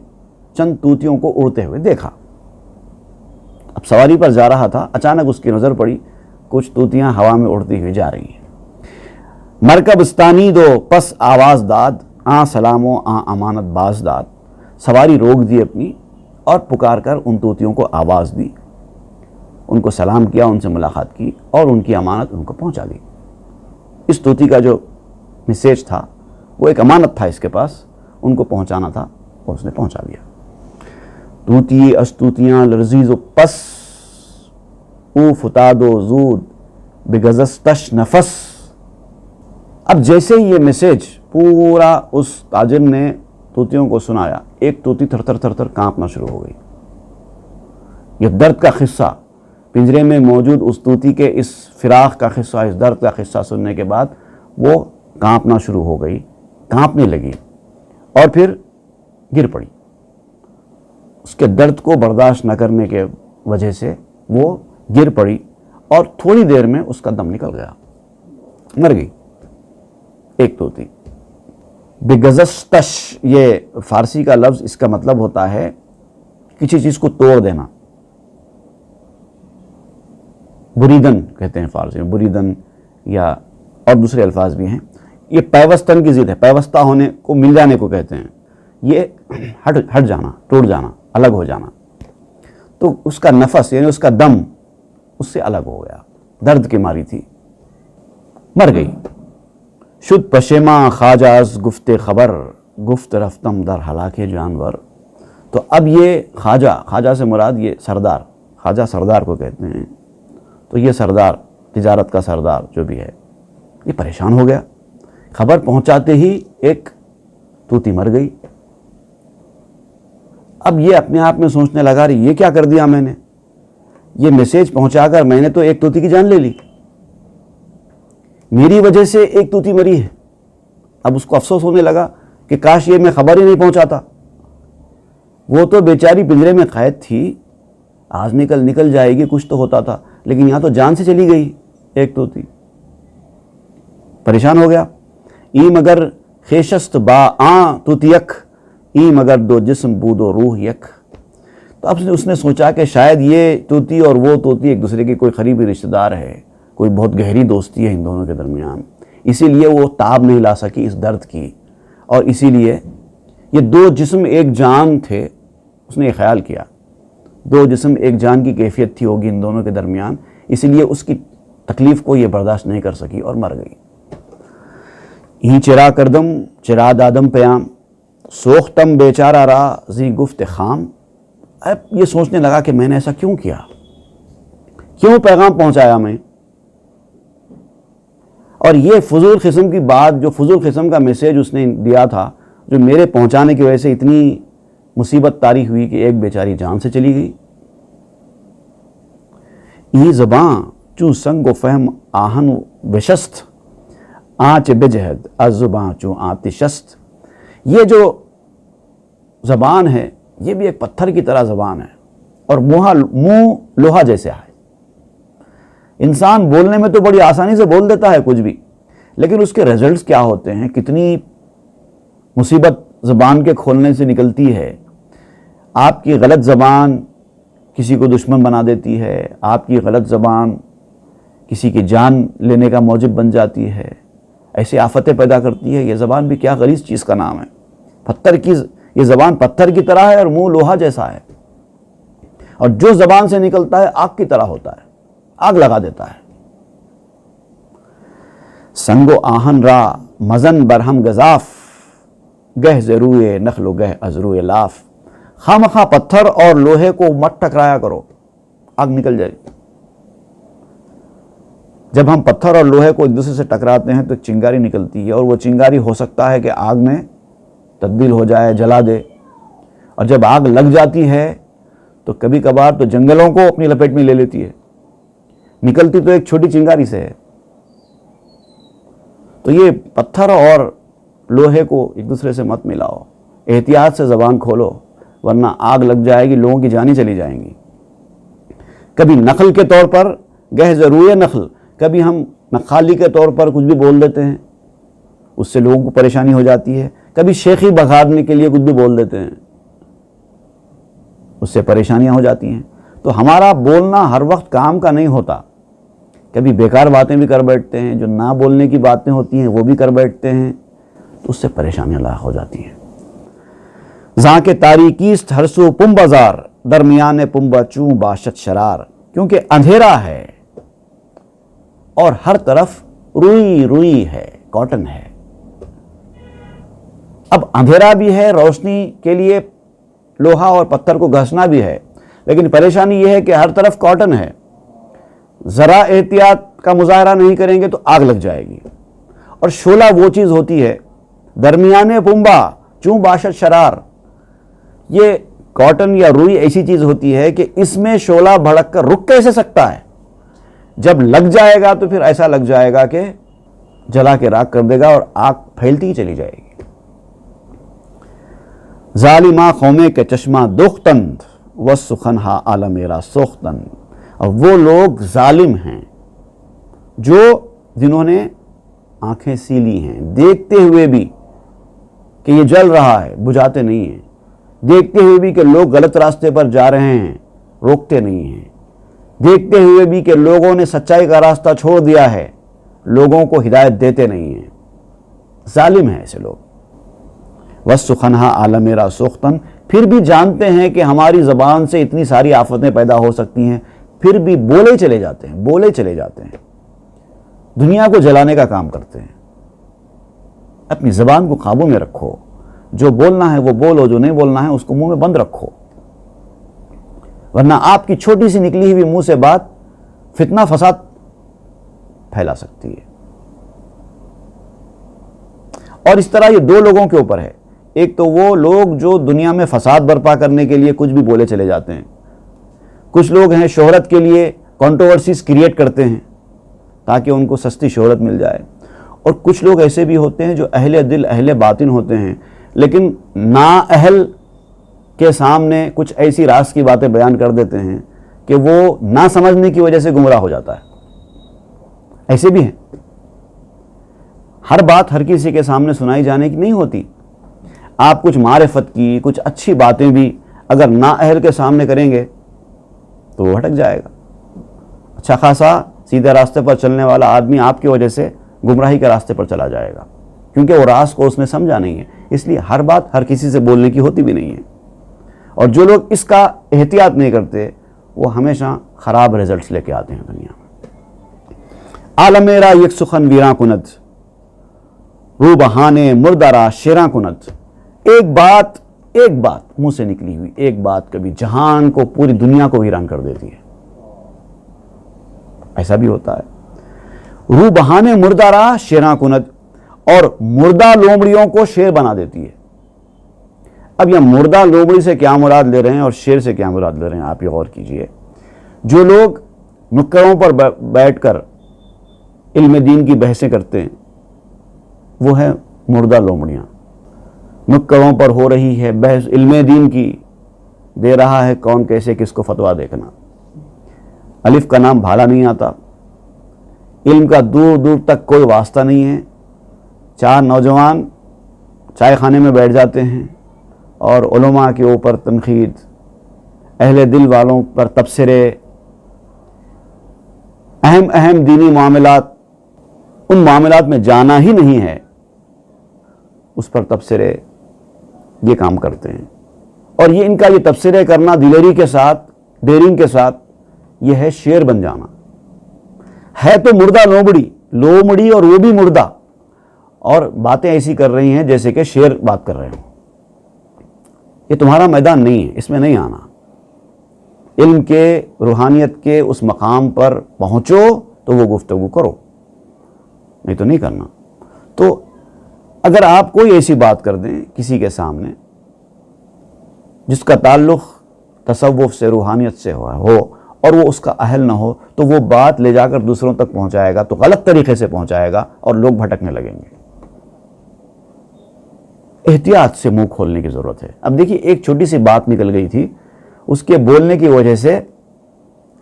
چند توتیوں کو اڑتے ہوئے دیکھا۔ اب سواری پر جا رہا تھا، اچانک اس کی نظر پڑی کچھ توتیاں ہوا میں اڑتی ہوئی جا رہی ہیں۔ مرکبستانی دو پس آواز داد آ سلام و آ امانت باز داد۔ سواری روک دی اپنی اور پکار کر ان توتیوں کو آواز دی، ان کو سلام کیا، ان سے ملاقات کی اور ان کی امانت ان کو پہنچا دی۔ اس توتی کا جو میسیج تھا وہ ایک امانت تھا اس کے پاس، ان کو پہنچانا تھا اور اس نے پہنچا دیا۔ توتی استوتیاں لرزیز و پس او فتاد و زود بگزستش نفس۔ اب جیسے ہی یہ میسیج پورا اس تاجر نے توتیوں کو سنایا، ایک توتی تھر تھر کانپنا شروع ہو گئی۔ یہ درد کا قصہ، پنجرے میں موجود اس توتی کے اس فراق کا قصہ، اس درد کا قصہ سننے کے بعد وہ کانپنا شروع ہو گئی، کانپنے لگی اور پھر گر پڑی۔ اس کے درد کو برداشت نہ کرنے کے وجہ سے وہ گر پڑی اور تھوڑی دیر میں اس کا دم نکل گیا، مر گئی ایک توتی۔ بگزستش یہ فارسی کا لفظ، اس کا مطلب ہوتا ہے کسی چیز کو توڑ دینا۔ بریدن کہتے ہیں فارسی میں، بریدن یا اور دوسرے الفاظ بھی ہیں۔ یہ پیوستن کی ضد ہے، پیوستہ ہونے کو، مل جانے کو کہتے ہیں۔ یہ ہٹ جانا، ٹوٹ جانا، الگ ہو جانا۔ تو اس کا نفس یعنی اس کا دم اس سے الگ ہو گیا، درد کی ماری تھی، مر گئی۔ شد پشیماں خواجہ از گفت خبر گفت رفتم در ہلاک جانور۔ تو اب یہ خواجہ سے مراد یہ سردار، خواجہ سردار کو کہتے ہیں۔ تو یہ سردار، تجارت کا سردار جو بھی ہے، یہ پریشان ہو گیا۔ خبر پہنچاتے ہی ایک توتی مر گئی۔ اب یہ اپنے آپ میں سوچنے لگا، یہ کیا کر دیا میں نے، یہ میسیج پہنچا کر میں نے تو ایک توتی کی جان لے لی، میری وجہ سے ایک توتی مری ہے۔ اب اس کو افسوس ہونے لگا کہ کاش یہ میں خبر ہی نہیں پہنچاتا، وہ تو بیچاری پنجرے میں قید تھی، آج نکل جائے گی کچھ تو ہوتا تھا، لیکن یہاں تو جان سے چلی گئی ایک توتی۔ پریشان ہو گیا۔ ای مگر خیشست با آن توتیک ای مگر دو جسم بود و روح یک۔ تو اب اس نے سوچا کہ شاید یہ توتی اور وہ توتی ایک دوسرے کی کوئی قریبی رشتہ دار ہے، کوئی بہت گہری دوستی ہے ان دونوں کے درمیان، اسی لیے وہ تاب نہیں لا سکی اس درد کی، اور اسی لیے یہ دو جسم ایک جان تھے، اس نے یہ خیال کیا دو جسم ایک جان کی کیفیت تھی ہوگی ان دونوں کے درمیان، اسی لیے اس کی تکلیف کو یہ برداشت نہیں کر سکی اور مر گئی۔ ہی چرا کردم چرا دادم پیام سوختم بیچارہ را زی گفت خام۔ اب یہ سوچنے لگا کہ میں نے ایسا کیوں کیا، کیوں پیغام پہنچایا میں، اور یہ فضول قسم کی بات، جو فضول قسم کا میسیج اس نے دیا تھا، جو میرے پہنچانے کی وجہ سے اتنی مصیبت طاری ہوئی کہ ایک بیچاری جان سے چلی گئی۔ یہ زباں چوں سنگ و فہم آہن و بشست، آنچ بجہد از زباں چوں آتشست۔ یہ جو زبان ہے یہ بھی ایک پتھر کی طرح زبان ہے اور منہ لوہا جیسے ہے۔ انسان بولنے میں تو بڑی آسانی سے بول دیتا ہے کچھ بھی، لیکن اس کے رزلٹس کیا ہوتے ہیں، کتنی مصیبت زبان کے کھولنے سے نکلتی ہے۔ آپ کی غلط زبان کسی کو دشمن بنا دیتی ہے، آپ کی غلط زبان کسی کی جان لینے کا موجب بن جاتی ہے، ایسی آفتیں پیدا کرتی ہے۔ یہ زبان بھی کیا غلیظ چیز کا نام ہے۔ یہ زبان پتھر کی طرح ہے اور منہ لوہا جیسا ہے، اور جو زبان سے نکلتا ہے آگ کی طرح ہوتا ہے، آگ لگا دیتا ہے۔ سنگ و آہن را مزن برہم گزاف، گہ ضروئے نخل و گہ ازروئے لاف۔ خامخواہ پتھر اور لوہے کو مت ٹکرایا کرو، آگ نکل جائے۔ جب ہم پتھر اور لوہے کو ایک دوسرے سے ٹکراتے ہیں تو چنگاری نکلتی ہے، اور وہ چنگاری ہو سکتا ہے کہ آگ میں تبدیل ہو جائے، جلا دے۔ اور جب آگ لگ جاتی ہے تو کبھی کبھار تو جنگلوں کو اپنی لپیٹ میں لے لیتی ہے، نکلتی تو ایک چھوٹی چنگاری سے ہے۔ تو یہ پتھر اور لوہے کو ایک دوسرے سے مت ملاؤ، احتیاط سے زبان کھولو، ورنہ آگ لگ جائے گی، لوگوں کی جانیں چلی جائیں گی۔ کبھی نخل کے طور پر گہ ضروئے نخل، کبھی ہم نخالی کے طور پر کچھ بھی بول دیتے ہیں، اس سے لوگوں کو پریشانی ہو جاتی ہے۔ کبھی شیخی بگاڑنے کے لیے کچھ بھی بول دیتے ہیں، اس سے پریشانیاں ہو جاتی ہیں۔ تو ہمارا بولنا ہر وقت کام کا نہیں ہوتا، کبھی بیکار باتیں بھی کر بیٹھتے ہیں، جو نہ بولنے کی باتیں ہوتی ہیں وہ بھی کر بیٹھتے ہیں، تو اس سے پریشانیاں لاحق ہو جاتی ہیں۔ زاں کے تاریکیست ہر سو پم بازار، درمیان پمبا چوں باشد شرار۔ کیونکہ اندھیرا ہے اور ہر طرف روئی روئی ہے، کاٹن ہے۔ اب اندھیرا بھی ہے، روشنی کے لیے لوہا اور پتھر کو گھسنا بھی ہے، لیکن پریشانی یہ ہے کہ ہر طرف کاٹن ہے۔ ذرا احتیاط کا مظاہرہ نہیں کریں گے تو آگ لگ جائے گی۔ اور شعلہ وہ چیز ہوتی ہے، درمیانے پنبا چوں باشد شرار، یہ کاٹن یا روئی ایسی چیز ہوتی ہے کہ اس میں شعلہ بھڑک کر رک کیسے سکتا ہے؟ جب لگ جائے گا تو پھر ایسا لگ جائے گا کہ جلا کے راکھ کر دے گا اور آگ پھیلتی ہی چلی جائے گی۔ ظالمہ قومے کے چشمہ دختند، و سخنہا آل میرا سوختند۔ اور وہ لوگ ظالم ہیں جنہوں نے آنکھیں سیلی ہیں، دیکھتے ہوئے بھی کہ یہ جل رہا ہے بجھاتے نہیں ہیں، دیکھتے ہوئے بھی کہ لوگ غلط راستے پر جا رہے ہیں روکتے نہیں ہیں، دیکھتے ہوئے بھی کہ لوگوں نے سچائی کا راستہ چھوڑ دیا ہے لوگوں کو ہدایت دیتے نہیں ہیں۔ ظالم ہیں ایسے لوگ۔ وَالسُّخَنْهَا عَلَى مِرَا سُخْتًا، پھر بھی جانتے ہیں کہ ہماری زبان سے اتنی ساری آفتیں پیدا ہو سکتی ہیں، پھر بھی بولے چلے جاتے ہیں، دنیا کو جلانے کا کام کرتے ہیں۔ اپنی زبان کو قابو میں رکھو، جو بولنا ہے وہ بولو، جو نہیں بولنا ہے اس کو منہ میں بند رکھو، ورنہ آپ کی چھوٹی سی نکلی ہوئی منہ سے بات فتنہ فساد پھیلا سکتی ہے۔ اور اس طرح یہ دو لوگوں کے اوپر ہے، ایک تو وہ لوگ جو دنیا میں فساد برپا کرنے کے لیے کچھ بھی بولے چلے جاتے ہیں، کچھ لوگ ہیں شہرت کے لیے کنٹروورسیز کریٹ کرتے ہیں تاکہ ان کو سستی شہرت مل جائے، اور کچھ لوگ ایسے بھی ہوتے ہیں جو اہل دل اہل باطن ہوتے ہیں، لیکن نااہل کے سامنے کچھ ایسی راز کی باتیں بیان کر دیتے ہیں کہ وہ نہ سمجھنے کی وجہ سے گمراہ ہو جاتا ہے۔ ایسے بھی ہیں۔ ہر بات ہر کسی کے سامنے سنائی جانے کی نہیں ہوتی۔ آپ کچھ معرفت کی کچھ اچھی باتیں بھی اگر نااہل کے سامنے کریں گے تو وہ ہٹک جائے گا۔ اچھا خاصا سیدھے راستے پر چلنے والا آدمی آپ کی وجہ سے گمراہی کے راستے پر چلا جائے گا، کیونکہ وہ راز کو اس نے سمجھا نہیں ہے۔ اس لیے ہر بات ہر کسی سے بولنے کی ہوتی بھی نہیں ہے، اور جو لوگ اس کا احتیاط نہیں کرتے وہ ہمیشہ خراب رزلٹس لے کے آتے ہیں دنیا میں۔ عالم میرا یک سخن ویراں کند، رو بہانے مردارا شیراں کند۔ ایک بات منہ سے نکلی ہوئی ایک بات کبھی جہان کو، پوری دنیا کو ویران کر دیتی ہے۔ ایسا بھی ہوتا ہے۔ رو بہانے مردارا شیراں کند، اور مردہ لومڑیوں کو شیر بنا دیتی ہے۔ اب یہ مردہ لومڑی سے کیا مراد لے رہے ہیں اور شیر سے کیا مراد لے رہے ہیں، آپ یہ غور کیجئے۔ جو لوگ نکڑوں پر بیٹھ کر علم دین کی بحثیں کرتے ہیں وہ ہے مردہ لومڑیاں۔ نکڑوں پر ہو رہی ہے بحث علم دین کی، دے رہا ہے کون کیسے کس کو فتویٰ دیکھنا، الف کا نام بھالا نہیں آتا، علم کا دور دور تک کوئی واسطہ نہیں ہے۔ چار نوجوان چائے خانے میں بیٹھ جاتے ہیں اور علماء کے اوپر تنقید، اہل دل والوں پر تبصرے، اہم دینی معاملات، ان معاملات میں جانا ہی نہیں ہے اس پر تبصرے، یہ کام کرتے ہیں۔ اور یہ ان کا یہ تبصرے کرنا دلیری کے ساتھ، ڈیرنگ کے ساتھ، یہ ہے شیر بن جانا۔ ہے تو مردہ لومڑی اور وہ بھی مردہ، اور باتیں ایسی کر رہی ہیں جیسے کہ شیر بات کر رہے ہیں۔ یہ تمہارا میدان نہیں ہے، اس میں نہیں آنا۔ علم کے، روحانیت کے اس مقام پر پہنچو تو وہ گفتگو کرو، نہیں تو نہیں کرنا۔ تو اگر آپ کوئی ایسی بات کر دیں کسی کے سامنے جس کا تعلق تصوف سے، روحانیت سے ہو اور وہ اس کا اہل نہ ہو، تو وہ بات لے جا کر دوسروں تک پہنچائے گا تو غلط طریقے سے پہنچائے گا اور لوگ بھٹکنے لگیں گے۔ احتیاط سے منہ کھولنے کی ضرورت ہے۔ اب دیکھیے، ایک چھوٹی سی بات نکل گئی تھی، اس کے بولنے کی وجہ سے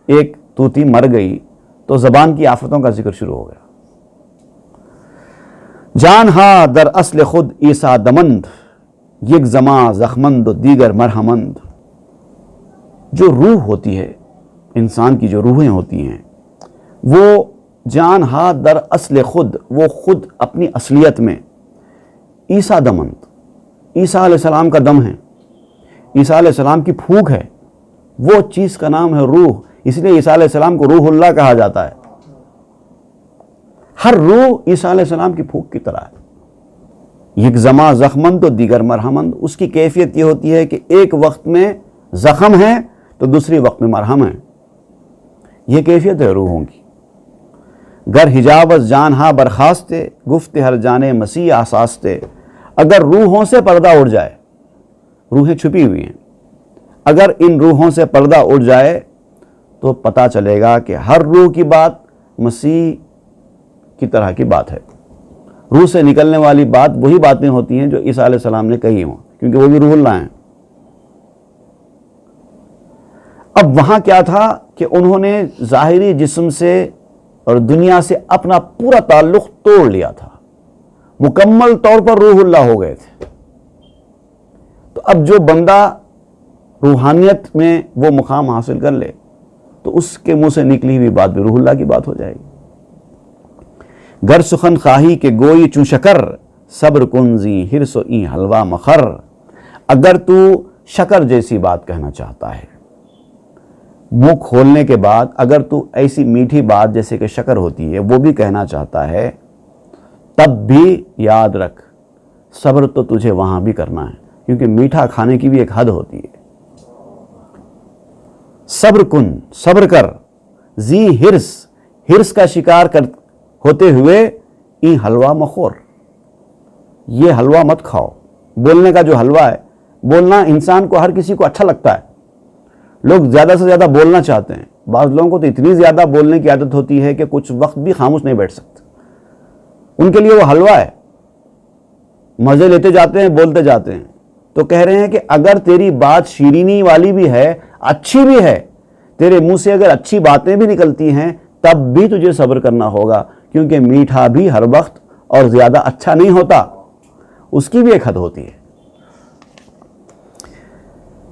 ایک طوطی مر گئی تو زبان کی آفتوں کا ذکر شروع ہو گیا۔ جان ہا در اصل خود عیسیٰ دمند، یک زماں زخمند و دیگر مرہمند۔ جو روح ہوتی ہے، انسان کی جو روحیں ہوتی ہیں، وہ جان ہا در اصل خود، وہ خود اپنی اصلیت میں عیسیٰ دمند، عیسیٰ علیہ السلام کا دم ہے، عیسیٰ علیہ السلام کی پھونک ہے، وہ چیز کا نام ہے روح۔ اس لیے عیسیٰ علیہ السلام کو روح اللہ کہا جاتا ہے۔ ہر روح عیسیٰ علیہ السلام کی پھونک کی طرح ہے۔ یک زماں زخمند و دیگر مرہمند، اس کی کیفیت یہ ہوتی ہے کہ ایک وقت میں زخم ہے تو دوسری وقت میں مرہم ہے۔ یہ کیفیت ہے روحوں کی۔ گر حجاب از جان ہا برخاستے، گفت ہر جانے مسیح آساستے۔ اگر روحوں سے پردہ اڑ جائے، روحیں چھپی ہوئی ہیں، اگر ان روحوں سے پردہ اڑ جائے تو پتہ چلے گا کہ ہر روح کی بات مسیح کی طرح کی بات ہے۔ روح سے نکلنے والی بات وہی باتیں ہوتی ہیں جو عیسیٰ علیہ السلام نے کہی ہوں، کیونکہ وہ بھی روح اللہ ہیں۔ اب وہاں کیا تھا کہ انہوں نے ظاہری جسم سے اور دنیا سے اپنا پورا تعلق توڑ لیا تھا، مکمل طور پر روح اللہ ہو گئے تھے۔ تو اب جو بندہ روحانیت میں وہ مقام حاصل کر لے تو اس کے منہ سے نکلی ہوئی بات بھی روح اللہ کی بات ہو جائے گی۔ گر سخن خواہی کہ گوئی چون شکر، صبر کن زی ہرس و این حلوہ مخر۔ اگر تو شکر جیسی بات کہنا چاہتا ہے، منہ کھولنے کے بعد اگر تو ایسی میٹھی بات جیسے کہ شکر ہوتی ہے وہ بھی کہنا چاہتا ہے، تب بھی یاد رکھ صبر تو تجھے وہاں بھی کرنا ہے، کیونکہ میٹھا کھانے کی بھی ایک حد ہوتی ہے۔ صبر کن، صبر کر، زی ہرس کا شکار ہوتے ہوئے این حلوہ مخور، یہ حلوہ مت کھاؤ۔ بولنے کا جو حلوہ ہے، بولنا انسان کو، ہر کسی کو اچھا لگتا ہے، لوگ زیادہ سے زیادہ بولنا چاہتے ہیں۔ بعض لوگوں کو تو اتنی زیادہ بولنے کی عادت ہوتی ہے کہ کچھ وقت بھی خاموش نہیں بیٹھ سکتے، ان کے لیے وہ حلوہ ہے، مزے لیتے جاتے ہیں، بولتے جاتے ہیں۔ تو کہہ رہے ہیں کہ اگر تیری بات شیرینی والی بھی ہے، اچھی بھی ہے، تیرے منہ سے اگر اچھی باتیں بھی نکلتی ہیں، تب بھی تجھے صبر کرنا ہوگا، کیونکہ میٹھا بھی ہر وقت اور زیادہ اچھا نہیں ہوتا، اس کی بھی ایک حد ہوتی ہے۔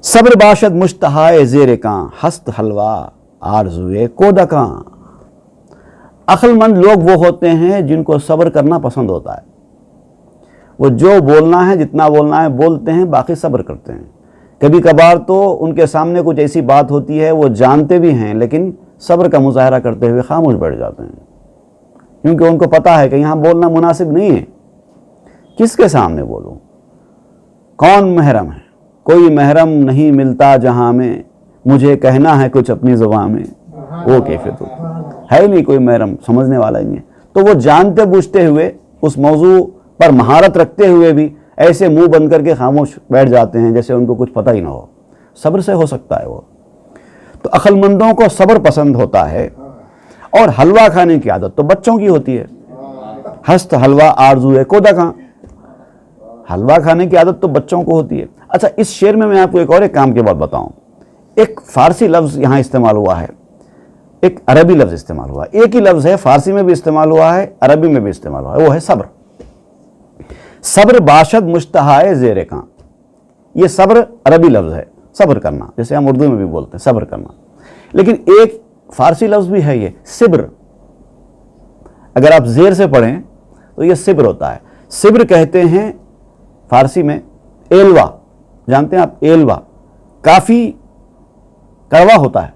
صبر باشد مشتہائے زیر کاں، ہست حلوہ آرزوئے کودکاں۔ عقل مند لوگ وہ ہوتے ہیں جن کو صبر کرنا پسند ہوتا ہے۔ وہ جو بولنا ہے، جتنا بولنا ہے بولتے ہیں، باقی صبر کرتے ہیں۔ کبھی کبھار تو ان کے سامنے کچھ ایسی بات ہوتی ہے، وہ جانتے بھی ہیں لیکن صبر کا مظاہرہ کرتے ہوئے خاموش بیٹھ جاتے ہیں، کیونکہ ان کو پتہ ہے کہ یہاں بولنا مناسب نہیں ہے۔ کس کے سامنے بولوں؟ کون محرم ہے؟ کوئی محرم نہیں ملتا جہاں میں، مجھے کہنا ہے کچھ اپنی زبان میں، وہ کیفیت ہے ہی نہیں، کوئی محرم سمجھنے والا ہی نہیں ہے۔ تو وہ جانتے بوجھتے ہوئے اس موضوع پر مہارت رکھتے ہوئے بھی ایسے منہ بند کر کے خاموش بیٹھ جاتے ہیں جیسے ان کو کچھ پتہ ہی نہ ہو. صبر سے ہو سکتا ہے وہ. تو عقل مندوں کو صبر پسند ہوتا ہے. اور حلوہ کھانے کی عادت تو بچوں کی ہوتی ہے. ہست حلوہ آرزو ہے کودا کھاں. حلوہ کھانے کی عادت تو بچوں کو ہوتی ہے. اچھا اس شعر میں آپ کو ایک اور ایک کام کی بات بتاؤں. ایک فارسی لفظ یہاں استعمال ہوا ہے, ایک عربی لفظ استعمال ہوا ہے. ایک ہی لفظ ہے, فارسی میں بھی استعمال ہوا ہے, عربی میں بھی استعمال ہوا ہے, وہ ہے صبر. صبر باشد مشتہائے زیر کاں. یہ صبر عربی لفظ ہے, صبر کرنا, جیسے ہم اردو میں بھی بولتے ہیں صبر کرنا. لیکن ایک فارسی لفظ بھی ہے یہ صبر. اگر آپ زیر سے پڑھیں تو یہ صبر ہوتا ہے. صبر کہتے ہیں فارسی میں ایلوا. جانتے ہیں آپ ایلوا کافی کڑوا ہوتا ہے.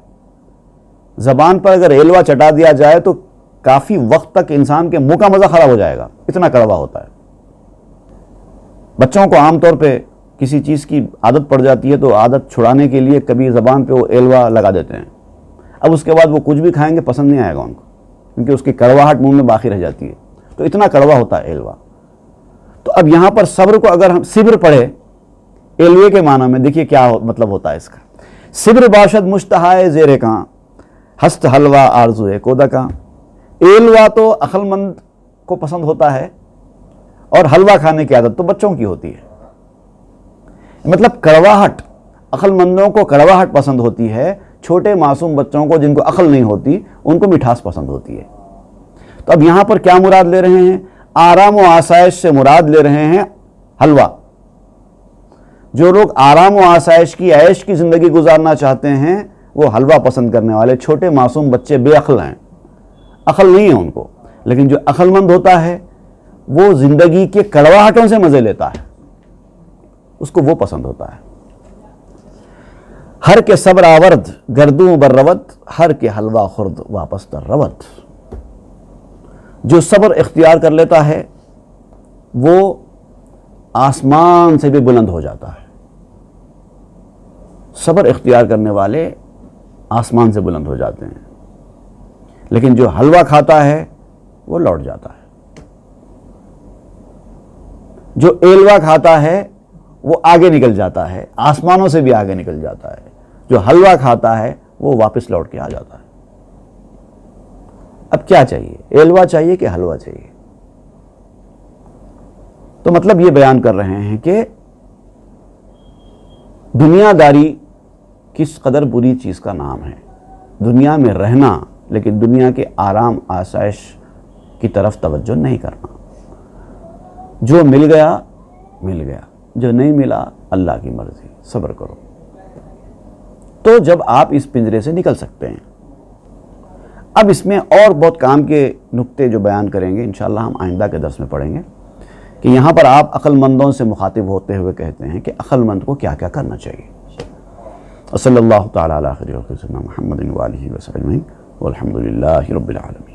زبان پر اگر ایلوا چٹا دیا جائے تو کافی وقت تک انسان کے منہ کا مزہ خراب ہو جائے گا, اتنا کڑوا ہوتا ہے. بچوں کو عام طور پہ کسی چیز کی عادت پڑ جاتی ہے تو عادت چھڑانے کے لیے کبھی زبان پہ وہ ایلوا لگا دیتے ہیں. اب اس کے بعد وہ کچھ بھی کھائیں گے پسند نہیں آئے گا ان کو, کیونکہ اس کی کڑواہٹ منہ میں باقی رہ جاتی ہے. تو اتنا کڑوا ہوتا ہے ایلوا. تو اب یہاں پر صبر کو اگر ہم صبر پڑھے ایلوے کے معنی میں, دیکھیے کیا مطلب ہوتا ہے اس کا. صبر باشد مشتہائے زیر کاں, ہست حلوہ آرزوئے کودا کاں. ایلوا تو عقل مند کو پسند ہوتا ہے اور حلوہ کھانے کی عادت تو بچوں کی ہوتی ہے. مطلب کڑواہٹ, عقل مندوں کو کڑواہٹ پسند ہوتی ہے, چھوٹے معصوم بچوں کو جن کو عقل نہیں ہوتی ان کو مٹھاس پسند ہوتی ہے. تو اب یہاں پر کیا مراد لے رہے ہیں؟ آرام و آسائش سے مراد لے رہے ہیں حلوہ. جو لوگ آرام و آسائش کی عیش کی زندگی گزارنا چاہتے ہیں وہ حلوہ پسند کرنے والے چھوٹے معصوم بچے بے عقل ہیں, عقل نہیں ہے ان کو. لیکن جو عقل مند ہوتا ہے وہ زندگی کے کڑواہٹوں سے مزے لیتا ہے, اس کو وہ پسند ہوتا ہے. ہر کے صبر آورد گردوں بر روت, ہر کے حلوہ خورد واپس در روت. جو صبر اختیار کر لیتا ہے وہ آسمان سے بھی بلند ہو جاتا ہے. صبر اختیار کرنے والے آسمان سے بلند ہو جاتے ہیں. لیکن جو حلوہ کھاتا ہے وہ لوٹ جاتا ہے. جو ایلوا کھاتا ہے وہ آگے نکل جاتا ہے, آسمانوں سے بھی آگے نکل جاتا ہے. جو حلوہ کھاتا ہے وہ واپس لوٹ کے آ جاتا ہے. اب کیا چاہیے, ایلوا چاہیے کہ حلوہ چاہیے؟ تو مطلب یہ بیان کر رہے ہیں کہ دنیا داری کس قدر بری چیز کا نام ہے. دنیا میں رہنا لیکن دنیا کے آرام آسائش کی طرف توجہ نہیں کرنا. جو مل گیا مل گیا, جو نہیں ملا اللہ کی مرضی, صبر کرو. تو جب آپ اس پنجرے سے نکل سکتے ہیں. اب اس میں اور بہت کام کے نکتے جو بیان کریں گے انشاءاللہ ہم آئندہ کے درس میں پڑھیں گے کہ یہاں پر آپ عقل مندوں سے مخاطب ہوتے ہوئے کہتے ہیں کہ عقل مند کو کیا کیا کرنا چاہیے. صلی اللہ تعالیٰ علیہ وسلم محمد و آلہ وصحبہ اجمعین والحمد للہ رب العالمین.